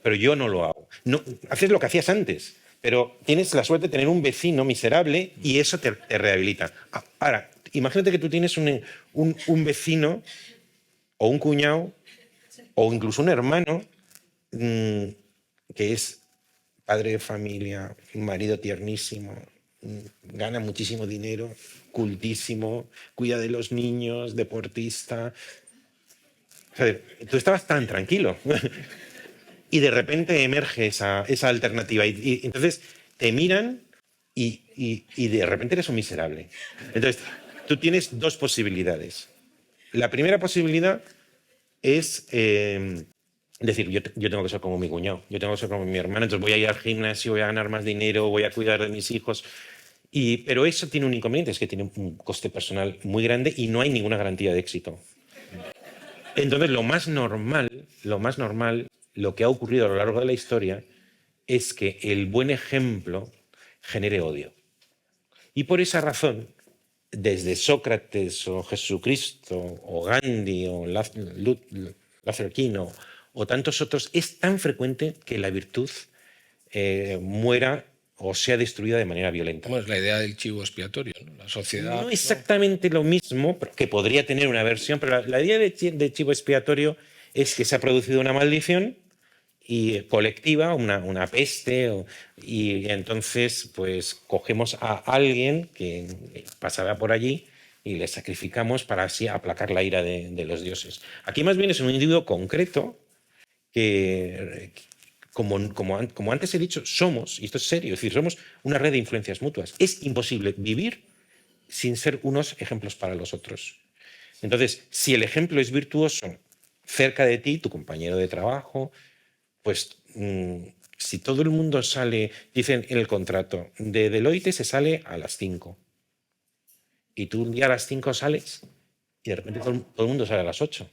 pero yo no lo hago. No, haces lo que hacías antes, pero tienes la suerte de tener un vecino miserable y eso te rehabilita. Ahora, imagínate que tú tienes un vecino o un cuñado o incluso un hermano que es padre de familia, un marido tiernísimo, gana muchísimo dinero, cultísimo, cuida de los niños, deportista. O sea, tú estabas tan tranquilo y de repente emerge esa alternativa y entonces te miran y de repente eres un miserable. Entonces, tú tienes dos posibilidades. La primera posibilidad es decir, yo tengo que ser como mi cuñado, yo tengo que ser como mi hermano, entonces voy a ir al gimnasio, voy a ganar más dinero, voy a cuidar de mis hijos. Pero eso tiene un inconveniente, es que tiene un coste personal muy grande y no hay ninguna garantía de éxito. Entonces, lo más normal, lo que ha ocurrido a lo largo de la historia, es que el buen ejemplo genere odio. Y por esa razón, desde Sócrates o Jesucristo o Gandhi o Luther King o tantos otros, es tan frecuente que la virtud muera o sea destruida de manera violenta. ¿Cómo es la idea del chivo expiatorio? ¿No? La sociedad. No exactamente lo mismo, que podría tener una versión, pero la idea de chivo expiatorio es que se ha producido una maldición y colectiva, una peste, y entonces pues cogemos a alguien que pasará por allí y le sacrificamos para así aplacar la ira de los dioses. Aquí más bien es un individuo concreto que, como antes he dicho, somos, y esto es serio, es decir, somos una red de influencias mutuas. Es imposible vivir sin ser unos ejemplos para los otros. Entonces, si el ejemplo es virtuoso cerca de ti, tu compañero de trabajo, pues si todo el mundo sale, dicen en el contrato, de Deloitte se sale a las 5 y tú un día a las 5 sales y de repente todo el mundo sale a las 8.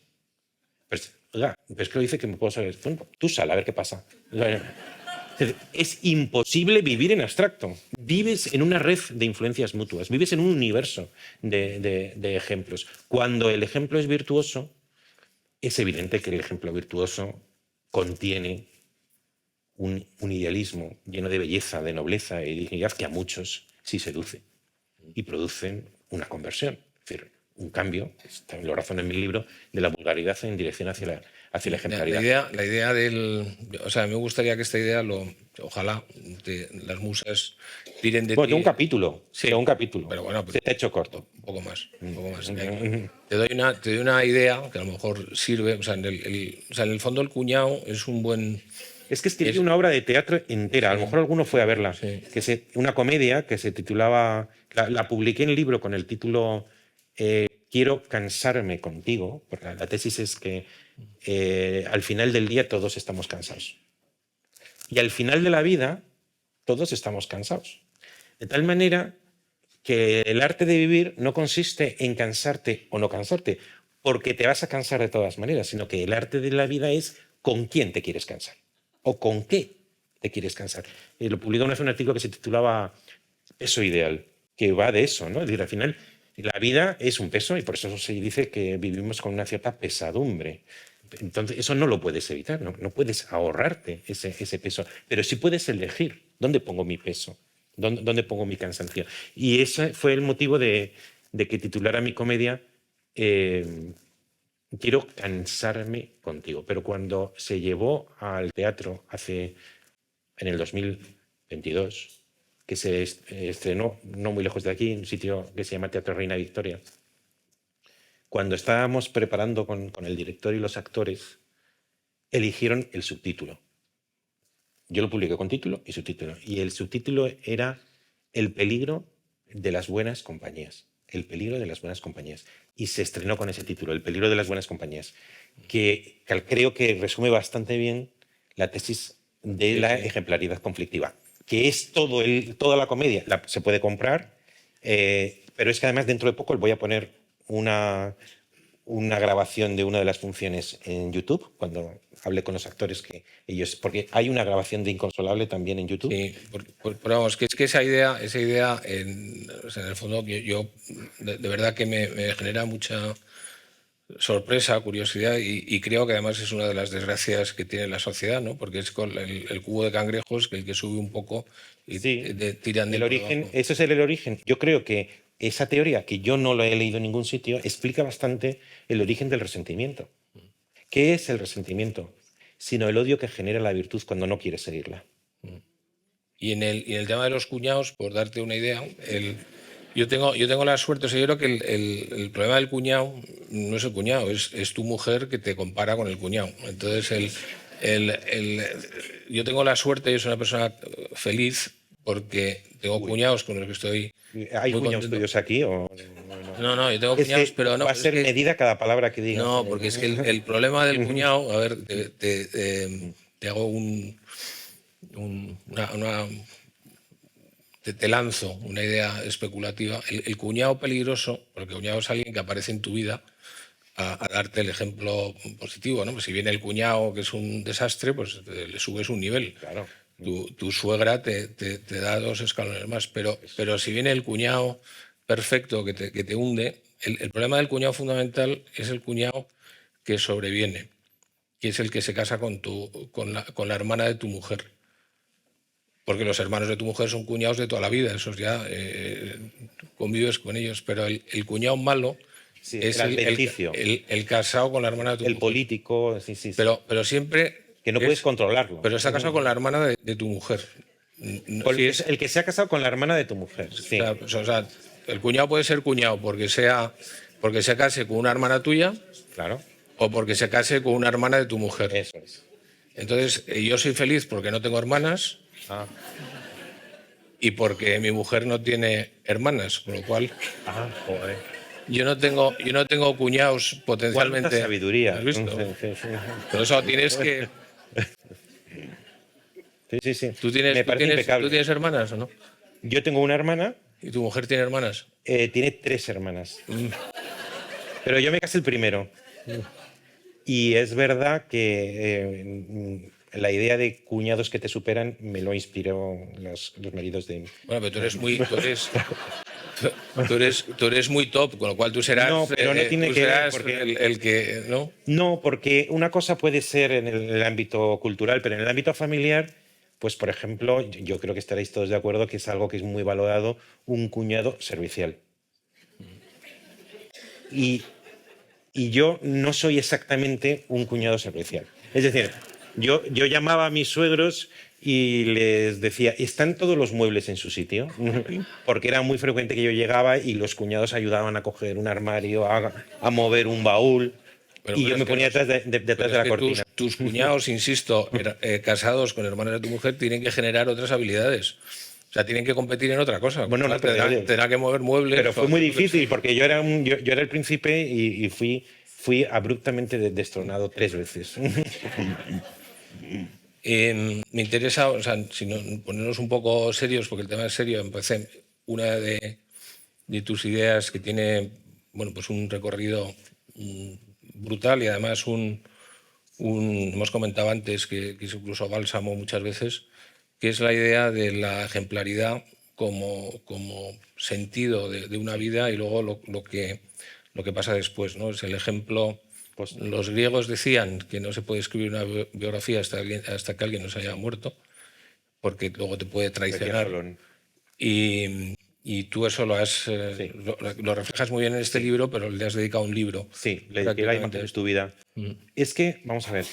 Pues, oiga, es que lo dice que me puedo salir. Tú sal, a ver qué pasa. Es imposible vivir en abstracto. Vives en una red de influencias mutuas, vives en un universo de ejemplos. Cuando el ejemplo es virtuoso, es evidente que el ejemplo virtuoso contiene un idealismo lleno de belleza, de nobleza y dignidad que a muchos sí seduce y producen una conversión. Es decir, un cambio, también lo razono en mi libro, de la vulgaridad en dirección hacia la ejemplaridad. La idea del. O sea, me gustaría que esta idea, ojalá, las musas tiren de ti. Tengo un capítulo. Sí, tengo un capítulo. Pero bueno, se te ha hecho corto. Un poco más. Te doy una idea que a lo mejor sirve. O sea, en el fondo, el cuñado es un buen. Es que escribí una obra de teatro entera, a lo mejor alguno fue a verla, una comedia que se titulaba, la publiqué en el libro con el título Quiero cansarme contigo, porque la tesis es que al final del día todos estamos cansados. Y al final de la vida todos estamos cansados. De tal manera que el arte de vivir no consiste en cansarte o no cansarte, porque te vas a cansar de todas maneras, sino que el arte de la vida es con quién te quieres cansar o con qué te quieres cansar. Lo publicó una vez un artículo que se titulaba Peso Ideal, que va de eso, ¿no? Es decir, al final la vida es un peso y por eso se dice que vivimos con una cierta pesadumbre. Entonces, eso no lo puedes evitar, no puedes ahorrarte ese peso, pero sí puedes elegir dónde pongo mi peso, dónde pongo mi cansancio. Y ese fue el motivo de que titulara mi comedia Quiero cansarme contigo. Pero cuando se llevó al teatro en el 2000, 22, que se estrenó no muy lejos de aquí, en un sitio que se llama Teatro Reina Victoria. Cuando estábamos preparando con el director y los actores, eligieron el subtítulo. Yo lo publiqué con título y subtítulo. Y el subtítulo era El peligro de las buenas compañías. El peligro de las buenas compañías. Y se estrenó con ese título, El peligro de las buenas compañías, que creo que resume bastante bien la tesis de la ejemplaridad conflictiva, que es toda la comedia. Se puede comprar, pero es que además dentro de poco voy a poner una grabación de una de las funciones en YouTube, cuando hablé con los actores, porque hay una grabación de Inconsolable también en YouTube. Sí, pero vamos, que es que esa idea o sea, en el fondo, yo de verdad que me genera mucha sorpresa, curiosidad, y creo que además es una de las desgracias que tiene la sociedad, ¿no? Porque es con el cubo de cangrejos que el que sube un poco y Sí, tiran del origen, eso es el origen. Yo creo que esa teoría, que yo no la he leído en ningún sitio, explica bastante el origen del resentimiento. ¿Qué es el resentimiento? Sino el odio que genera la virtud cuando no quieres seguirla. Y en el tema de los cuñados, por darte una idea, yo tengo la suerte, o sea, yo creo que el problema del cuñado no es el cuñado, es tu mujer que te compara con el cuñado. Entonces, yo tengo la suerte, yo soy una persona feliz porque tengo cuñados con los que estoy ¿Hay muy cuñados contento. tuyos aquí? No, yo tengo Es cuñados, que pero no. va a ser medida cada palabra que digas. No, porque es que el problema del cuñado, a ver, te hago te lanzo una idea especulativa. El cuñado peligroso, porque el cuñado es alguien que aparece en tu vida a darte el ejemplo positivo, ¿no? Pues si viene el cuñado que es un desastre, pues le subes un nivel. Claro. Tu suegra te da 2 escalones más, pero si viene el cuñado perfecto que te hunde, el problema del cuñado fundamental es el cuñado que sobreviene, que es el que se casa con la hermana de tu mujer. Porque los hermanos de tu mujer son cuñados de toda la vida, esos ya convives con ellos, pero el cuñado malo es el casado con la hermana de tu mujer. El político, sí. Pero siempre... Que no puedes controlarlo. Pero está casado con la hermana de tu mujer. El que se ha casado con la hermana de tu mujer. Sí. O sea, el cuñado puede ser cuñado porque se case con una hermana tuya, claro, o porque se case con una hermana de tu mujer. Eso es. Entonces, yo soy feliz porque no tengo hermanas y porque mi mujer no tiene hermanas, con lo cual joder. yo no tengo cuñados potencialmente. ¿Cuánta sabiduría? ¿Has visto? Sí. Pero eso tienes que... Sí. ¿Tú tienes hermanas o no? Yo tengo una hermana. ¿Y tu mujer tiene hermanas? Tiene 3 hermanas. Pero yo me casé el primero. Y es verdad que la idea de cuñados que te superan me lo inspiró los maridos de... Bueno, pero tú eres muy top, con lo cual tú serás... No, pero no tiene que ver porque... el que... ¿no? No, porque una cosa puede ser en el ámbito cultural, pero en el ámbito familiar, pues por ejemplo, yo creo que estaréis todos de acuerdo que es algo que es muy valorado, un cuñado servicial. Y yo no soy exactamente un cuñado servicial. Es decir, yo llamaba a mis suegros y les decía, ¿están todos los muebles en su sitio? Porque era muy frecuente que yo llegaba y los cuñados ayudaban a coger un armario, a mover un baúl. Y yo me ponía detrás de la cortina. Tus cuñados, insisto, casados con hermanas de tu mujer, tienen que generar otras habilidades. O sea, tienen que competir en otra cosa. Bueno, no, tendrá que mover muebles. Pero fue muy difícil porque yo era el príncipe y fui abruptamente destronado 3 veces. Me interesa, o sea, si no, ponernos un poco serios, porque el tema es serio. Empecé una de tus ideas que tiene, bueno, pues un recorrido brutal y además hemos comentado antes que es incluso bálsamo muchas veces, que es la idea de la ejemplaridad como sentido de una vida y luego lo que pasa después, ¿no? Es el ejemplo. Pues los griegos decían que no se puede escribir una biografía hasta que alguien no se haya muerto, porque luego te puede traicionar. Y tú eso lo reflejas muy bien en este libro, pero le has dedicado un libro. Sí, le dediqué la imagen de tu vida. Es que, vamos a ver,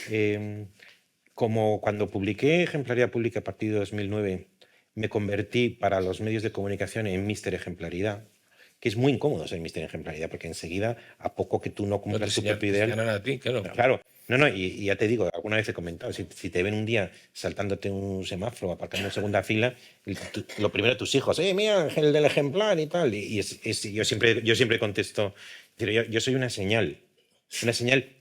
como cuando publiqué Ejemplaridad Pública a partir de 2009, me convertí para los medios de comunicación en Mister Ejemplaridad, que es muy incómodo ser Mister Ejemplaridad, porque enseguida, a poco que tú no No te cumplas tu propio te ideal, señalan a ti, claro. claro, no, y ya te digo, alguna vez he comentado, si te ven un día saltándote un semáforo, aparcando en segunda fila, lo primero tus hijos, mira, el del ejemplar y tal, yo siempre contesto, pero yo soy una señal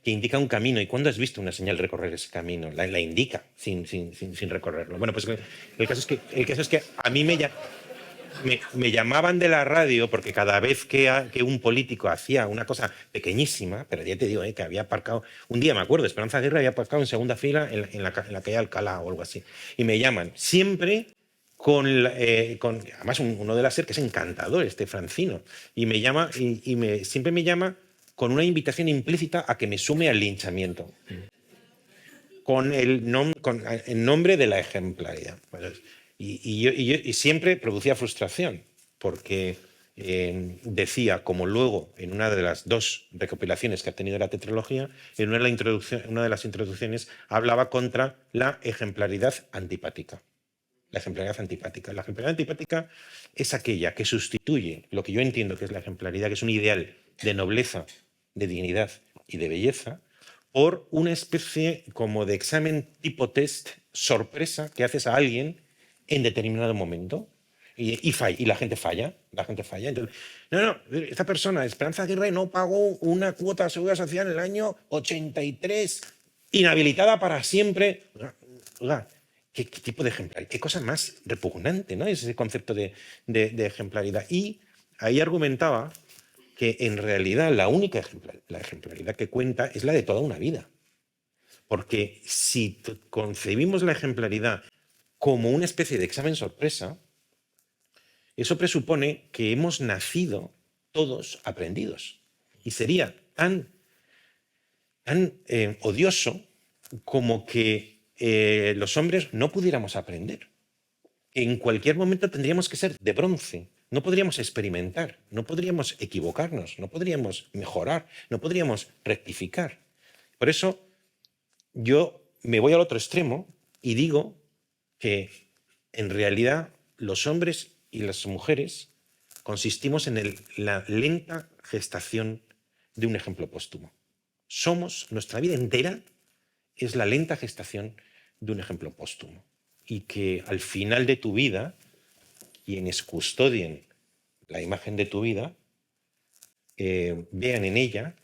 que indica un camino. ¿Y cuándo has visto una señal recorrer ese camino? La indica sin recorrerlo. Bueno, pues el caso es que a mí me llamaban de la radio porque cada vez que un político hacía una cosa pequeñísima, pero ya te digo, que había aparcado, un día me acuerdo, Esperanza Aguirre había aparcado en segunda fila en la calle Alcalá o algo así, y me llaman siempre con además uno de la SER que es encantador, este Francino, y me llama siempre me llama con una invitación implícita a que me sume al linchamiento, con el nombre de la ejemplaridad. Y siempre producía frustración, porque decía, como luego en una de las 2 recopilaciones que ha tenido la tetralogía, en una de las introducciones hablaba contra la ejemplaridad antipática. La ejemplaridad antipática. La ejemplaridad antipática es aquella que sustituye lo que yo entiendo que es la ejemplaridad, que es un ideal de nobleza, de dignidad y de belleza, por una especie como de examen tipo test sorpresa que haces a alguien en determinado momento y la gente falla. Entonces, no, esta persona, Esperanza Aguirre, no pagó una cuota de seguridad social en el año 83, inhabilitada para siempre. Oiga, ¿qué tipo de ejemplaridad? Qué cosa más repugnante, ¿no? Ese concepto de ejemplaridad. Y ahí argumentaba que en realidad la única la ejemplaridad que cuenta es la de toda una vida. Porque si concebimos la ejemplaridad como una especie de examen sorpresa, eso presupone que hemos nacido todos aprendidos. Y sería tan odioso como que los hombres no pudiéramos aprender. En cualquier momento tendríamos que ser de bronce. No podríamos experimentar, no podríamos equivocarnos, no podríamos mejorar, no podríamos rectificar. Por eso yo me voy al otro extremo y digo que en realidad los hombres y las mujeres consistimos en la lenta gestación de un ejemplo póstumo. Nuestra vida entera es la lenta gestación de un ejemplo póstumo. Y que al final de tu vida, quienes custodien la imagen de tu vida, vean en ella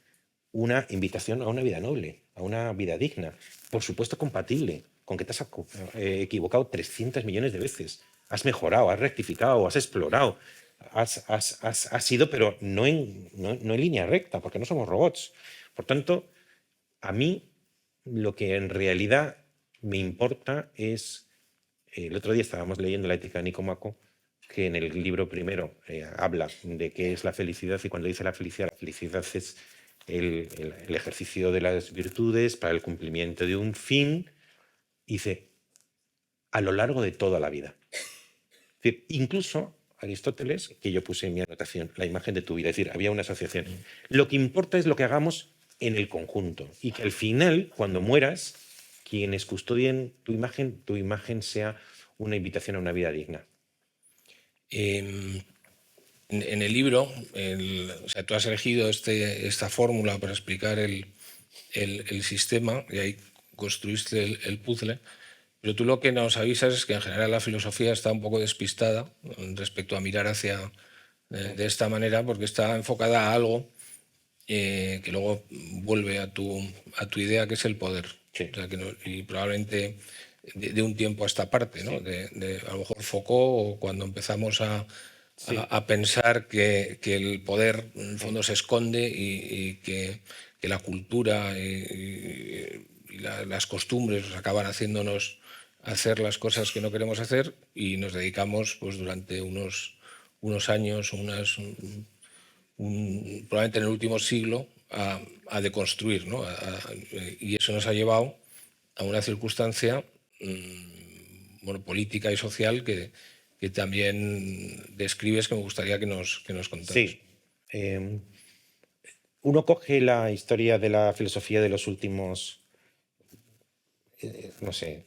una invitación a una vida noble, a una vida digna, por supuesto compatible con que te has equivocado 300 millones de veces, has mejorado, has rectificado, has explorado, has ido, pero no en línea recta, porque no somos robots. Por tanto, a mí lo que en realidad me importa es, el otro día estábamos leyendo La ética de Nicomaco, que en el libro primero habla de qué es la felicidad, y cuando dice la felicidad es el ejercicio de las virtudes para el cumplimiento de un fin, dice, a lo largo de toda la vida. Es decir, incluso Aristóteles, que yo puse en mi anotación, la imagen de tu vida, es decir, había una asociación. Lo que importa es lo que hagamos en el conjunto, y que al final, cuando mueras, quienes custodien tu imagen sea una invitación a una vida digna. En el libro, o sea, tú has elegido esta fórmula para explicar el sistema y ahí construiste el puzzle, pero tú lo que nos avisas es que en general la filosofía está un poco despistada respecto a mirar hacia de esta manera, porque está enfocada a algo que luego vuelve a tu idea, que es el poder. Sí. O sea, y probablemente de un tiempo a esta parte, ¿no? A lo mejor Foucault, o cuando empezamos a pensar que el poder en el fondo se esconde y que la cultura y las costumbres nos acaban haciéndonos hacer las cosas que no queremos hacer, y nos dedicamos pues durante unos años, probablemente en el último siglo, a deconstruir, ¿no? Y eso nos ha llevado a una circunstancia política y social que también describes, que me gustaría que nos contaras. Sí. Uno coge la historia de la filosofía de los últimos no sé,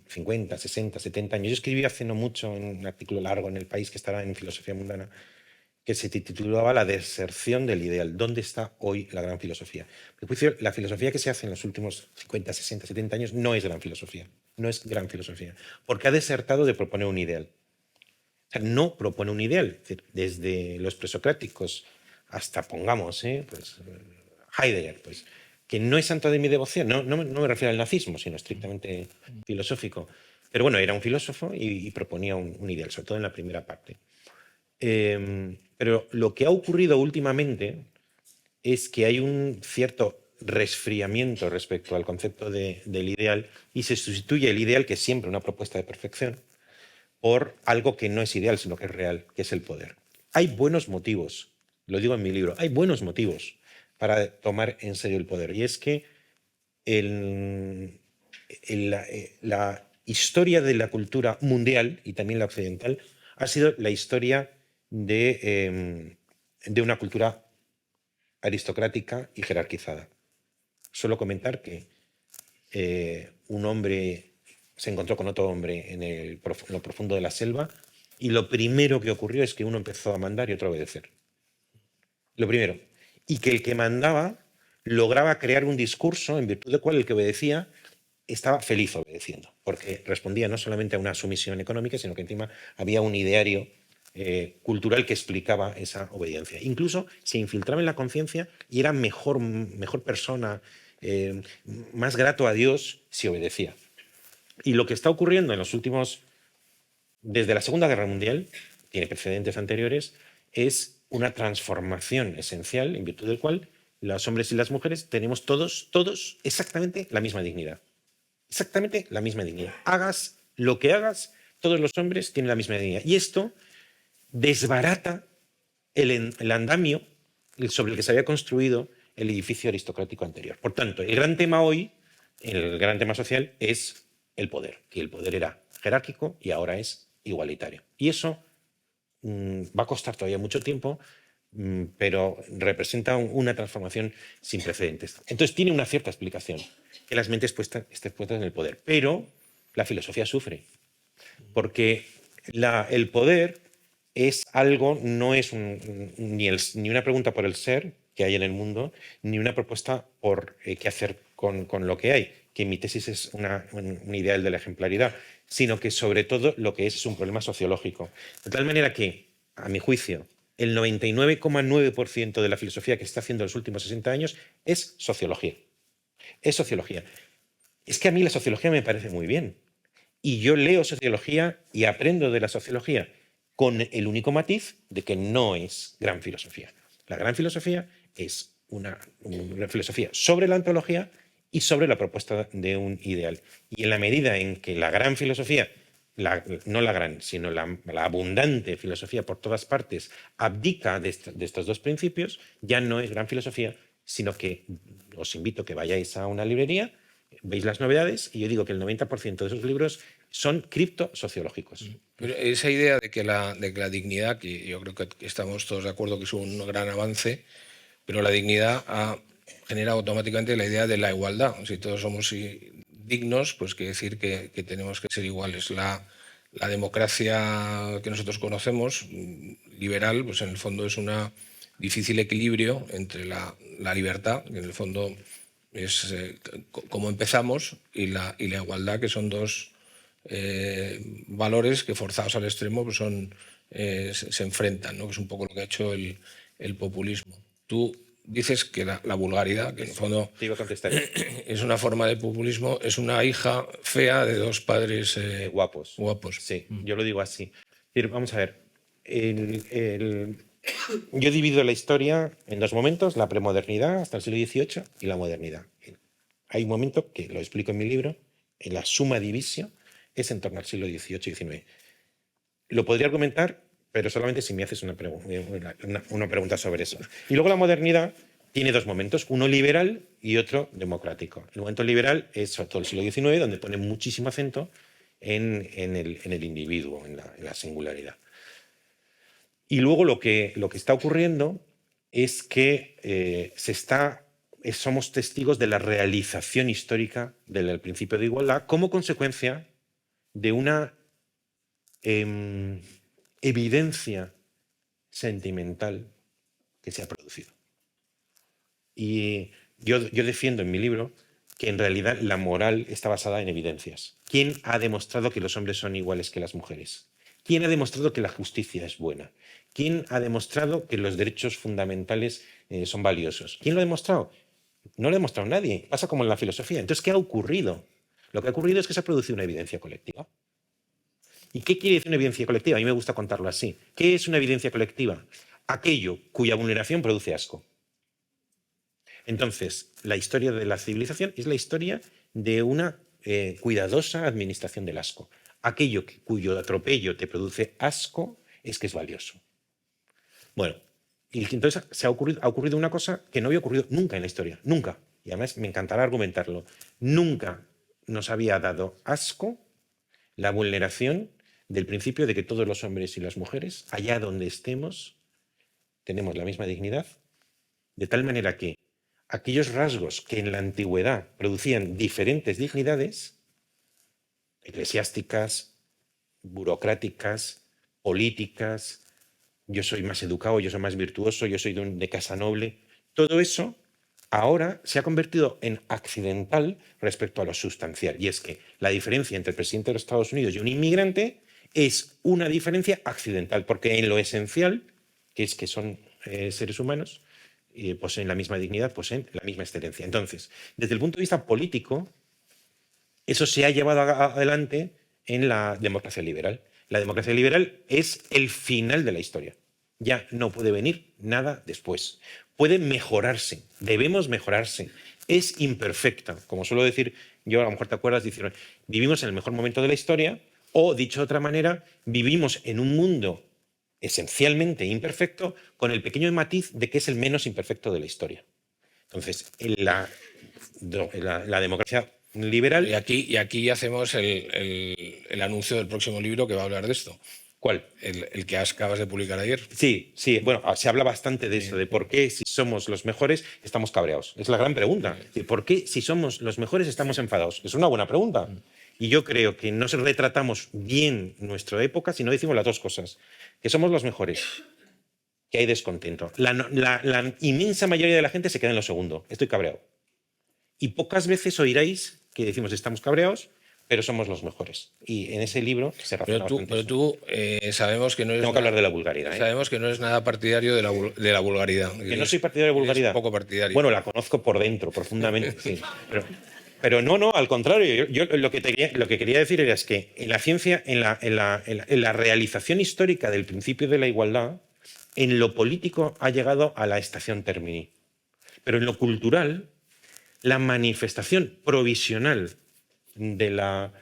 50, 60, 70 años. Yo escribí hace no mucho en un artículo largo en El País que estaba en Filosofía Mundana, que se titulaba La deserción del ideal. ¿Dónde está hoy la gran filosofía? A mi juicio, la filosofía que se hace en los últimos 50, 60, 70 años no es gran filosofía. No es gran filosofía. Porque ha desertado de proponer un ideal. O sea, no propone un ideal. Es decir, desde los presocráticos hasta, pongamos, pues, Heidegger, pues, que no es santo de mi devoción. No me refiero al nazismo, sino estrictamente filosófico. Pero bueno, era un filósofo y proponía un ideal, sobre todo en la primera parte. Pero lo que ha ocurrido últimamente es que hay un cierto resfriamiento respecto al concepto del ideal y se sustituye el ideal, que es siempre una propuesta de perfección, por algo que no es ideal, sino que es real, que es el poder. Hay buenos motivos, lo digo en mi libro, hay buenos motivos para tomar en serio el poder. Y es que la historia de la cultura mundial y también la occidental ha sido la historia de una cultura aristocrática y jerarquizada. Solo comentar que un hombre se encontró con otro hombre en lo profundo de la selva y lo primero que ocurrió es que uno empezó a mandar y otro a obedecer. Lo primero. Y que el que mandaba lograba crear un discurso en virtud del cual el que obedecía estaba feliz obedeciendo, porque respondía no solamente a una sumisión económica, sino que encima había un ideario cultural que explicaba esa obediencia. Incluso se infiltraba en la conciencia y era mejor persona, más grato a Dios si obedecía. Y lo que está ocurriendo en los últimos, desde la Segunda Guerra Mundial, tiene precedentes anteriores, es una transformación esencial en virtud del cual los hombres y las mujeres tenemos todos exactamente la misma dignidad. Exactamente la misma dignidad. Hagas lo que hagas, todos los hombres tienen la misma dignidad. Y esto desbarata el andamio sobre el que se había construido el edificio aristocrático anterior. Por tanto, el gran tema hoy, el gran tema social, es el poder, que el poder era jerárquico y ahora es igualitario. Y eso va a costar todavía mucho tiempo, pero representa una transformación sin precedentes. Entonces tiene una cierta explicación, que las mentes estén puestas en el poder. Pero la filosofía sufre, porque el poder es algo, no es ni una pregunta por el ser que hay en el mundo, ni una propuesta por qué hacer con lo que hay, que mi tesis es un ideal de la ejemplaridad, sino que sobre todo lo que es un problema sociológico. De tal manera que, a mi juicio, el 99,9% de la filosofía que se está haciendo en los últimos 60 años es sociología. Es sociología. Es que a mí la sociología me parece muy bien. Y yo leo sociología y aprendo de la sociología con el único matiz de que no es gran filosofía. La gran filosofía es una filosofía sobre la ontología y sobre la propuesta de un ideal. Y en la medida en que la gran filosofía, no la gran, sino la abundante filosofía por todas partes, abdica de estos dos principios, ya no es gran filosofía, sino que os invito a que vayáis a una librería, veis las novedades y yo digo que el 90% de esos libros son criptosociológicos. Pero esa idea de que la dignidad, que yo creo que estamos todos de acuerdo que es un gran avance, pero la dignidad genera automáticamente la idea de la igualdad. Si todos somos dignos, pues quiere decir que tenemos que ser iguales. La democracia que nosotros conocemos, liberal, pues en el fondo es un difícil equilibrio entre la libertad, que en el fondo es como empezamos, y la igualdad, que son dos valores que forzados al extremo pues se enfrentan, ¿no? Que es un poco lo que ha hecho el populismo. Tú dices que la vulgaridad, que en el fondo Te iba a contestar. es una forma de populismo, es una hija fea de dos padres guapos. guapos. Sí, yo lo digo así. Vamos a ver, yo divido la historia en dos momentos, la premodernidad hasta el siglo XVIII y la modernidad. Hay un momento que lo explico en mi libro, en la suma divisio, es en torno al siglo XVIII y XIX. Lo podría argumentar, pero solamente si me haces una pregunta sobre eso. Y luego la modernidad tiene dos momentos, uno liberal y otro democrático. El momento liberal es sobre todo el siglo XIX, donde pone muchísimo acento en el individuo, en la singularidad. Y luego lo que está ocurriendo es que se está somos testigos de la realización histórica del principio de igualdad como consecuencia de una evidencia sentimental que se ha producido. Y yo defiendo en mi libro que en realidad la moral está basada en evidencias. ¿Quién ha demostrado que los hombres son iguales que las mujeres? ¿Quién ha demostrado que la justicia es buena? ¿Quién ha demostrado que los derechos fundamentales son valiosos? ¿Quién lo ha demostrado? No lo ha demostrado nadie. Pasa como en la filosofía. Entonces, ¿qué ha ocurrido? Lo que ha ocurrido es que se ha producido una evidencia colectiva. ¿Y qué quiere decir una evidencia colectiva? A mí me gusta contarlo así. ¿Qué es una evidencia colectiva? Aquello cuya vulneración produce asco. Entonces, la historia de la civilización es la historia de una cuidadosa administración del asco. Aquello cuyo atropello te produce asco es que es valioso. Bueno, y entonces ha ocurrido una cosa que no había ocurrido nunca en la historia, nunca. Y además me encantará argumentarlo. Nunca nos había dado asco la vulneración del principio de que todos los hombres y las mujeres, allá donde estemos, tenemos la misma dignidad, de tal manera que aquellos rasgos que en la antigüedad producían diferentes dignidades, eclesiásticas, burocráticas, políticas, yo soy más educado, yo soy más virtuoso, yo soy de casa noble, todo eso ahora se ha convertido en accidental respecto a lo sustancial. Y es que la diferencia entre el presidente de los Estados Unidos y un inmigrante es una diferencia accidental, porque en lo esencial, que es que son seres humanos, poseen la misma dignidad, poseen la misma excelencia. Entonces, desde el punto de vista político, eso se ha llevado adelante en la democracia liberal. La democracia liberal es el final de la historia. Ya no puede venir nada después. Puede mejorarse, debemos mejorarse. Es imperfecta. Como suelo decir, yo a lo mejor te acuerdas, decir, vivimos en el mejor momento de la historia, o dicho de otra manera, vivimos en un mundo esencialmente imperfecto con el pequeño matiz de que es el menos imperfecto de la historia. Entonces, la democracia liberal... Y aquí hacemos el anuncio del próximo libro que va a hablar de esto. ¿Cuál? El que acabas de publicar ayer. Sí, bueno, se habla bastante de eso, de por qué si somos los mejores estamos cabreados. Es la gran pregunta. ¿Por qué si somos los mejores estamos enfadados? Es una buena pregunta. Y yo creo que no retratamos bien nuestra época si no decimos las dos cosas. Que somos los mejores, que hay descontento. La inmensa mayoría de la gente se queda en lo segundo. Estoy cabreado. Y pocas veces oiréis que decimos estamos cabreados, pero somos los mejores. Y en ese libro se razona bastante. Pero tú sabemos que no eres... Tengo que hablar de la vulgaridad. Sabemos que no eres nada partidario de la vulgaridad. Que no soy partidario de vulgaridad. Un poco partidario. Bueno, la conozco por dentro, profundamente, sí. Pero no, al contrario. Yo lo que quería decir era que en la ciencia, en la realización histórica del principio de la igualdad, en lo político ha llegado a la estación termini. Pero en lo cultural, la manifestación provisional del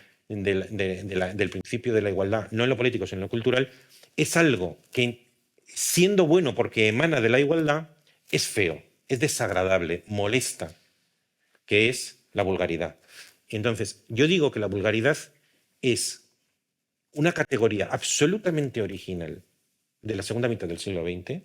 principio de la igualdad, no en lo político, sino en lo cultural, es algo que, siendo bueno porque emana de la igualdad, es feo, es desagradable, molesta, que es la vulgaridad. Entonces, yo digo que la vulgaridad es una categoría absolutamente original de la segunda mitad del siglo XX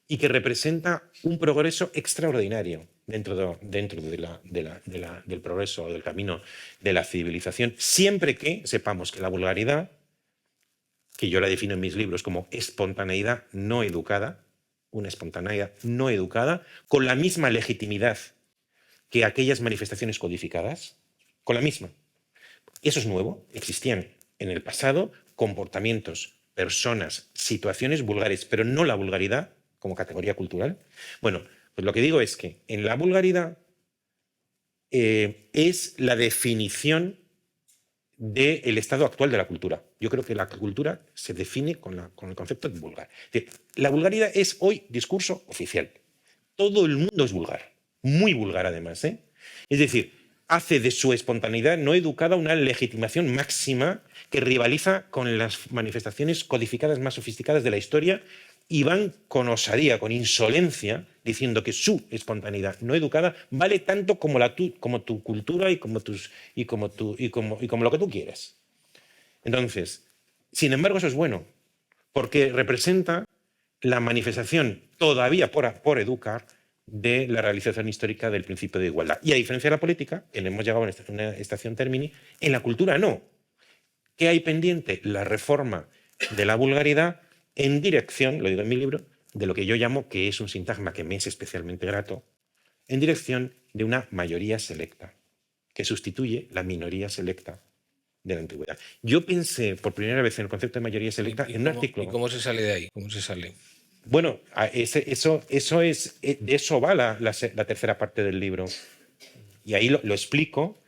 y que representa un progreso extraordinario dentro del progreso o del camino de la civilización, siempre que sepamos que la vulgaridad, que yo la defino en mis libros como espontaneidad no educada, una espontaneidad no educada, con la misma legitimidad que aquellas manifestaciones codificadas, con la misma. Eso es nuevo, existían en el pasado comportamientos, personas, situaciones vulgares, pero no la vulgaridad como categoría cultural. Bueno, pues lo que digo es que en la vulgaridad es la definición del estado actual de la cultura. Yo creo que la cultura se define con el concepto de vulgar. Es decir, la vulgaridad es hoy discurso oficial. Todo el mundo es vulgar, muy vulgar además. Es decir, hace de su espontaneidad no educada una legitimación máxima que rivaliza con las manifestaciones codificadas más sofisticadas de la historia y van con osadía, con insolencia, diciendo que su espontaneidad no educada vale tanto como tu cultura y como lo que tú quieras. Entonces, sin embargo, eso es bueno, porque representa la manifestación todavía por educar de la realización histórica del principio de igualdad. Y a diferencia de la política, que le hemos llegado a una estación termini, en la cultura no. ¿Qué hay pendiente? La reforma de la vulgaridad en dirección, lo digo en mi libro, de lo que yo llamo, que es un sintagma que me es especialmente grato, en dirección de una mayoría selecta, que sustituye la minoría selecta de la antigüedad. Yo pensé por primera vez en el concepto de mayoría selecta en un artículo. ¿Y cómo se sale de ahí? ¿Cómo se sale? Bueno, de eso va la tercera parte del libro. Y ahí lo explico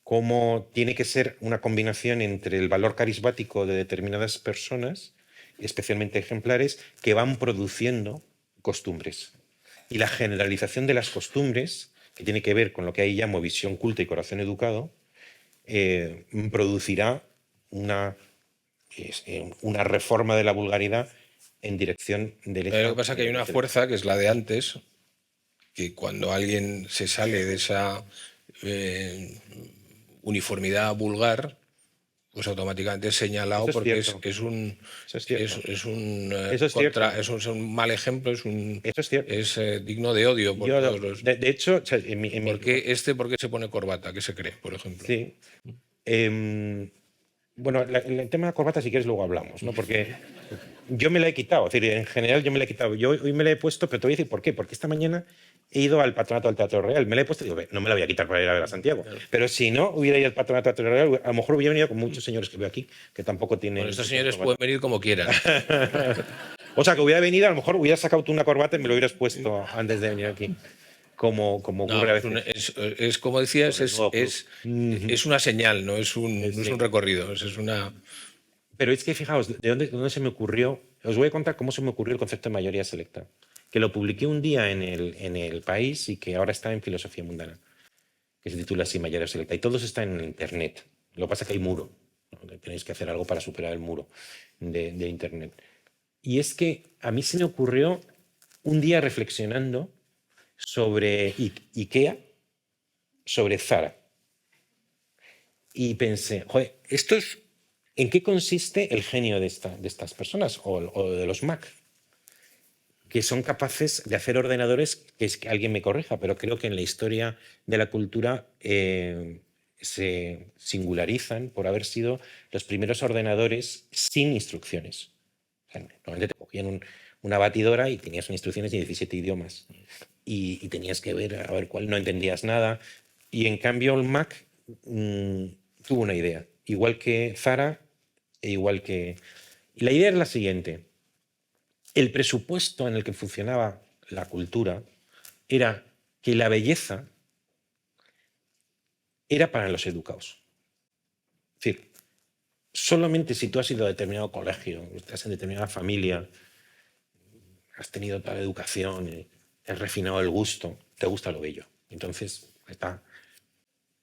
cómo tiene que ser una combinación entre el valor carismático de determinadas personas, especialmente ejemplares, que van produciendo costumbres. Y la generalización de las costumbres, que tiene que ver con lo que ahí llamo visión culta y corazón educado, producirá una reforma de la vulgaridad en dirección del... Pero lo que pasa es que hay una fuerza, que es la de antes, que cuando alguien se sale de esa uniformidad vulgar, pues automáticamente es señalado porque es un mal ejemplo, es digno de odio por todos los... De hecho, ¿Por qué se pone corbata? ¿Qué se cree, por ejemplo? Sí. Bueno, el tema de la corbata, si quieres, luego hablamos, ¿no? Porque yo me la he quitado, es decir, en general yo me la he quitado. Yo hoy me la he puesto, pero te voy a decir por qué. Porque esta mañana he ido al patronato del Teatro Real, me la he puesto y digo, no me la voy a quitar para ir a ver a Santiago. Claro. Pero si no hubiera ido al patronato del Teatro Real, a lo mejor hubiera venido con muchos señores que veo aquí, que tampoco tienen... Bueno, estos señores pueden venir como quieran. O sea, que hubiera venido, a lo mejor hubieras sacado tú una corbata y me lo hubieras puesto antes de venir aquí. Como ocurre a veces. Es como decías, es una señal, no es un recorrido. Es una... Pero es que fijaos, ¿de dónde se me ocurrió? Os voy a contar cómo se me ocurrió el concepto de mayoría selecta, que lo publiqué un día en el País y que ahora está en Filosofía Mundana, que se titula así, Mayoría Selecta. Y todos están en Internet. Lo que pasa es que hay muro, ¿no? Tenéis que hacer algo para superar el muro de Internet. Y es que a mí se me ocurrió un día reflexionando sobre IKEA, sobre Zara. Y pensé, joder, ¿en qué consiste el genio de estas personas o de los Mac? Que son capaces de hacer ordenadores, que es que alguien me corrija, pero creo que en la historia de la cultura se singularizan por haber sido los primeros ordenadores sin instrucciones. O sea, normalmente te cogían una batidora y tenías instrucciones de 17 idiomas. Y tenías que ver a ver cuál, no entendías nada. Y en cambio el Mac tuvo una idea, igual que Zara e igual que... Y la idea es la siguiente. El presupuesto en el que funcionaba la cultura era que la belleza era para los educados. Es decir, solamente si tú has ido a determinado colegio, estás en determinada familia, has tenido tal educación, has refinado el gusto, te gusta lo bello. Entonces está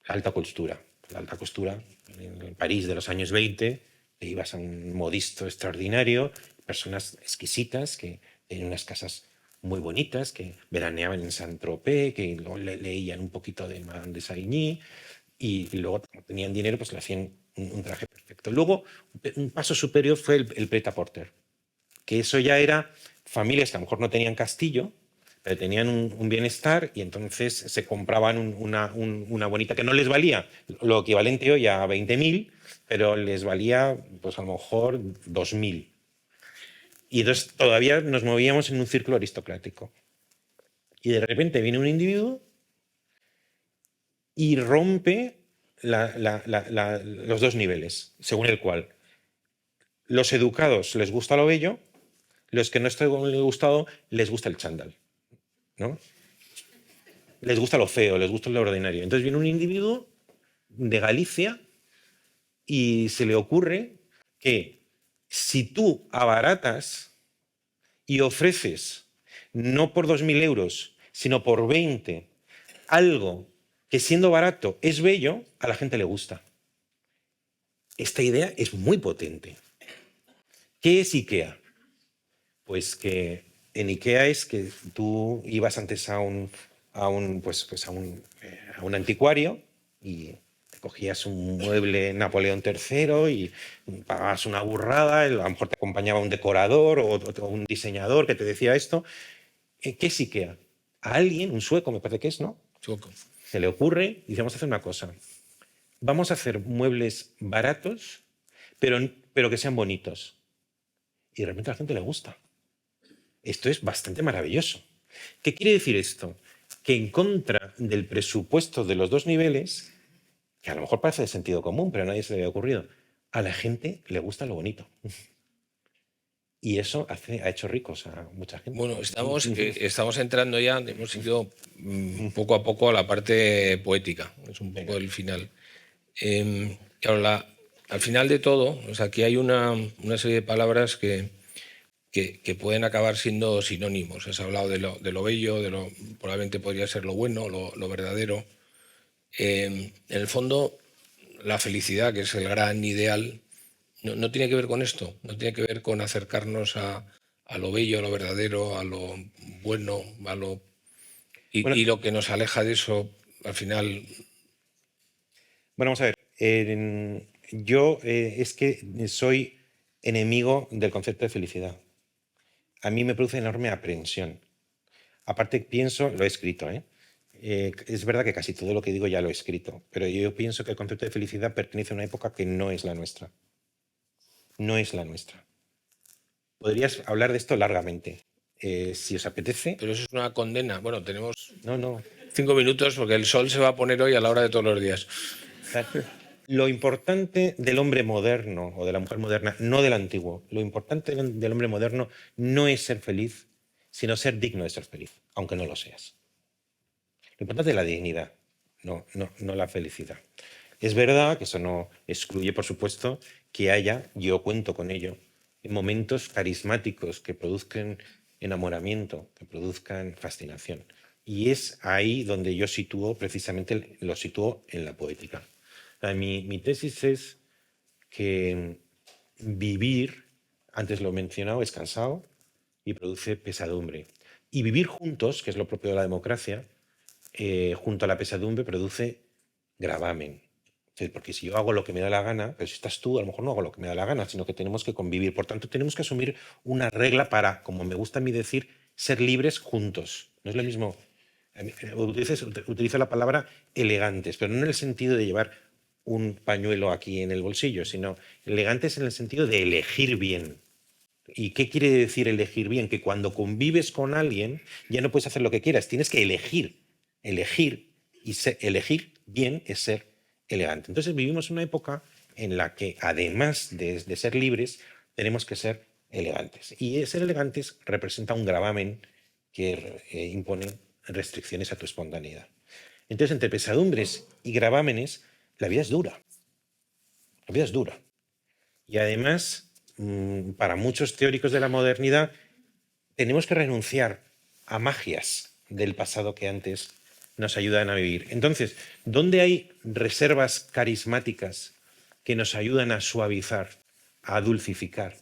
la alta costura. La alta costura en París de los años 20, te ibas a un modisto extraordinario, personas exquisitas que tenían unas casas muy bonitas, que veraneaban en Saint-Tropez, que luego leían un poquito de Madame de Savigny y luego como tenían dinero pues le hacían un traje perfecto. Luego un paso superior fue el prêt-à-porter, que eso ya era familias que a lo mejor no tenían castillo, pero tenían un bienestar y entonces se compraban una bonita que no les valía lo equivalente hoy a 20.000, pero les valía pues a lo mejor 2.000. Y entonces todavía nos movíamos en un círculo aristocrático. Y de repente viene un individuo y rompe los dos niveles, según el cual los educados les gusta lo bello, los que no están gustado les gusta el chándal, ¿no? Les gusta lo feo, les gusta lo ordinario. Entonces viene un individuo de Galicia y se le ocurre que si tú abaratas y ofreces no por 2.000 euros, sino por 20, algo que siendo barato es bello, a la gente le gusta. Esta idea es muy potente. ¿Qué es IKEA? Pues que en IKEA es que tú ibas antes a un anticuario y te cogías un mueble Napoleón III y pagabas una burrada, a lo mejor te acompañaba un decorador o un diseñador que te decía esto. ¿Qué es IKEA? A alguien, un sueco me parece que es, ¿no? Choco. Se le ocurre y dice, vamos a hacer una cosa. Vamos a hacer muebles baratos, pero que sean bonitos. Y de repente a la gente le gusta. Esto es bastante maravilloso. ¿Qué quiere decir esto? Que en contra del presupuesto de los dos niveles, que a lo mejor parece de sentido común, pero a nadie se le había ocurrido, a la gente le gusta lo bonito. Y eso ha hecho ricos a mucha gente. Bueno, estamos entrando ya, hemos ido poco a poco a la parte poética, es un poco el final. Claro, al final de todo, o sea, aquí hay una serie de palabras que pueden acabar siendo sinónimos. Has hablado de lo bello, probablemente podría ser lo bueno, lo verdadero. En el fondo, la felicidad, que es el gran ideal, no tiene que ver con esto, no tiene que ver con acercarnos a lo bello, a lo verdadero, a lo bueno, Bueno, y lo que nos aleja de eso, al final. Bueno, vamos a ver. Yo es que soy enemigo del concepto de felicidad. A mí me produce enorme aprensión. Aparte, pienso, lo he escrito, ¿eh? Es verdad que casi todo lo que digo ya lo he escrito, pero yo pienso que el concepto de felicidad pertenece a una época que no es la nuestra. No es la nuestra. Podrías hablar de esto largamente, si os apetece. Pero eso es una condena. Bueno, tenemos No. 5 minutos porque el sol se va a poner hoy a la hora de todos los días. Lo importante del hombre moderno o de la mujer moderna, no del antiguo, lo importante del hombre moderno no es ser feliz, sino ser digno de ser feliz, aunque no lo seas. Lo importante es la dignidad, no la felicidad. Es verdad que eso no excluye, por supuesto, que haya, yo cuento con ello, momentos carismáticos que produzcan enamoramiento, que produzcan fascinación. Y es ahí donde yo precisamente lo sitúo en la poética. Mi tesis es que vivir, antes lo he mencionado, es cansado y produce pesadumbre. Y vivir juntos, que es lo propio de la democracia, junto a la pesadumbre produce gravamen. Porque si yo hago lo que me da la gana, pero si estás tú, a lo mejor no hago lo que me da la gana, sino que tenemos que convivir. Por tanto, tenemos que asumir una regla para, como me gusta a mí decir, ser libres juntos. No es lo mismo. Utilizo la palabra elegantes, pero no en el sentido de llevar un pañuelo aquí en el bolsillo, sino elegantes en el sentido de elegir bien. ¿Y qué quiere decir elegir bien? Que cuando convives con alguien ya no puedes hacer lo que quieras, tienes que elegir. Elegir y elegir bien es ser elegante. Entonces vivimos una época en la que además de ser libres, tenemos que ser elegantes. Y ser elegantes representa un gravamen que impone restricciones a tu espontaneidad. Entonces, entre pesadumbres y gravámenes, la vida es dura. La vida es dura. Y además, para muchos teóricos de la modernidad, tenemos que renunciar a magias del pasado que antes nos ayudan a vivir. Entonces, ¿dónde hay reservas carismáticas que nos ayudan a suavizar, a dulcificar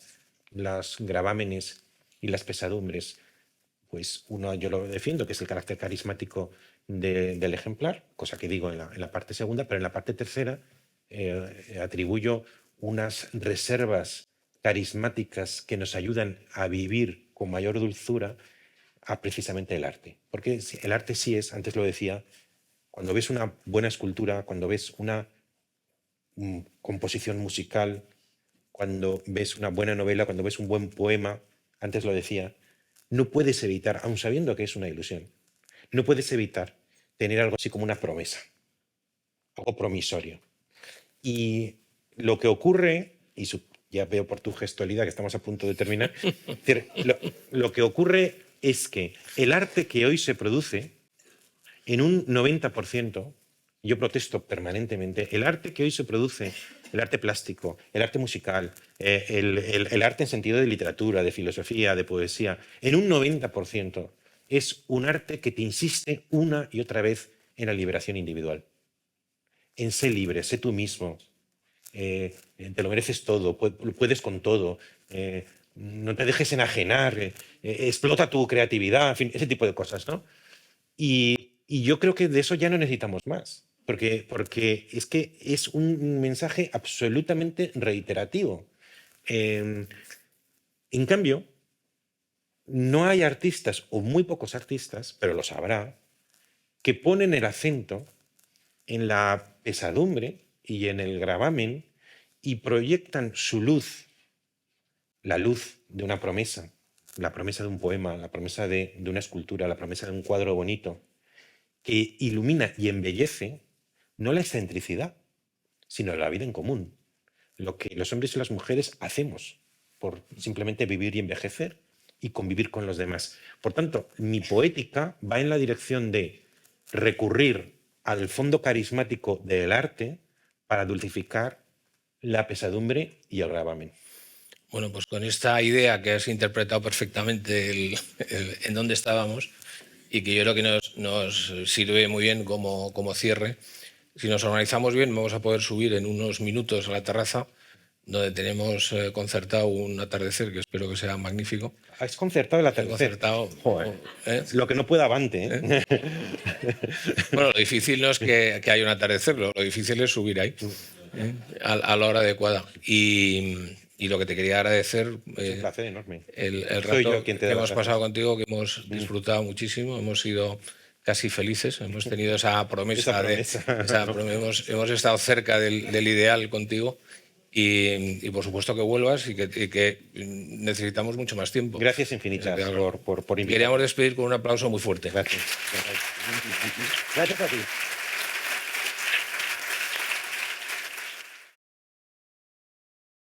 los gravámenes y las pesadumbres? Pues uno, yo lo defiendo, que es el carácter carismático del ejemplar, cosa que digo en la parte segunda, pero en la parte tercera atribuyo unas reservas carismáticas que nos ayudan a vivir con mayor dulzura a precisamente el arte. Porque el arte sí es, antes lo decía, cuando ves una buena escultura, cuando ves una composición musical, cuando ves una buena novela, cuando ves un buen poema, antes lo decía, no puedes evitar, aun sabiendo que es una ilusión, no puedes evitar tener algo así como una promesa, algo promisorio. Y lo que ocurre, y ya veo por tu gestualidad que estamos a punto de terminar, lo que ocurre es que el arte que hoy se produce, en un 90%, yo protesto permanentemente, el arte que hoy se produce, el arte plástico, el arte musical, el arte en sentido de literatura, de filosofía, de poesía, en un 90% es un arte que te insiste una y otra vez en la liberación individual, en ser libre, sé tú mismo, te lo mereces todo, puedes con todo, no te dejes enajenar, explota tu creatividad, en fin, ese tipo de cosas, ¿no? Y yo creo que de eso ya no necesitamos más, porque es que es un mensaje absolutamente reiterativo. En cambio, no hay artistas, o muy pocos artistas, pero los habrá, que ponen el acento en la pesadumbre y en el gravamen y proyectan su luz, la luz de una promesa, la promesa de un poema, la promesa de una escultura, la promesa de un cuadro bonito, que ilumina y embellece no la excentricidad, sino la vida en común, lo que los hombres y las mujeres hacemos por simplemente vivir y envejecer y convivir con los demás. Por tanto, mi poética va en la dirección de recurrir al fondo carismático del arte para dulcificar la pesadumbre y el gravamen. Bueno, pues con esta idea que has interpretado perfectamente en dónde estábamos y que yo creo que nos sirve muy bien como cierre, si nos organizamos bien vamos a poder subir en unos minutos a la terraza donde tenemos concertado un atardecer que espero que sea magnífico. ¿Has concertado el atardecer? Concertado, Joder, lo que no pueda Avante. Bueno, lo difícil no es que haya un atardecer, lo difícil es subir ahí a la hora adecuada. Y lo que te quería agradecer, Es un placer enorme. el Soy yo rato quien te que da las hemos gracias. pasado contigo, que hemos disfrutado muchísimo, hemos sido casi felices, hemos tenido esa promesa. Hemos estado cerca del ideal contigo y por supuesto que vuelvas y que necesitamos mucho más tiempo. Gracias infinitas por invitarme. Queríamos despedir con un aplauso muy fuerte. Gracias. Gracias a ti.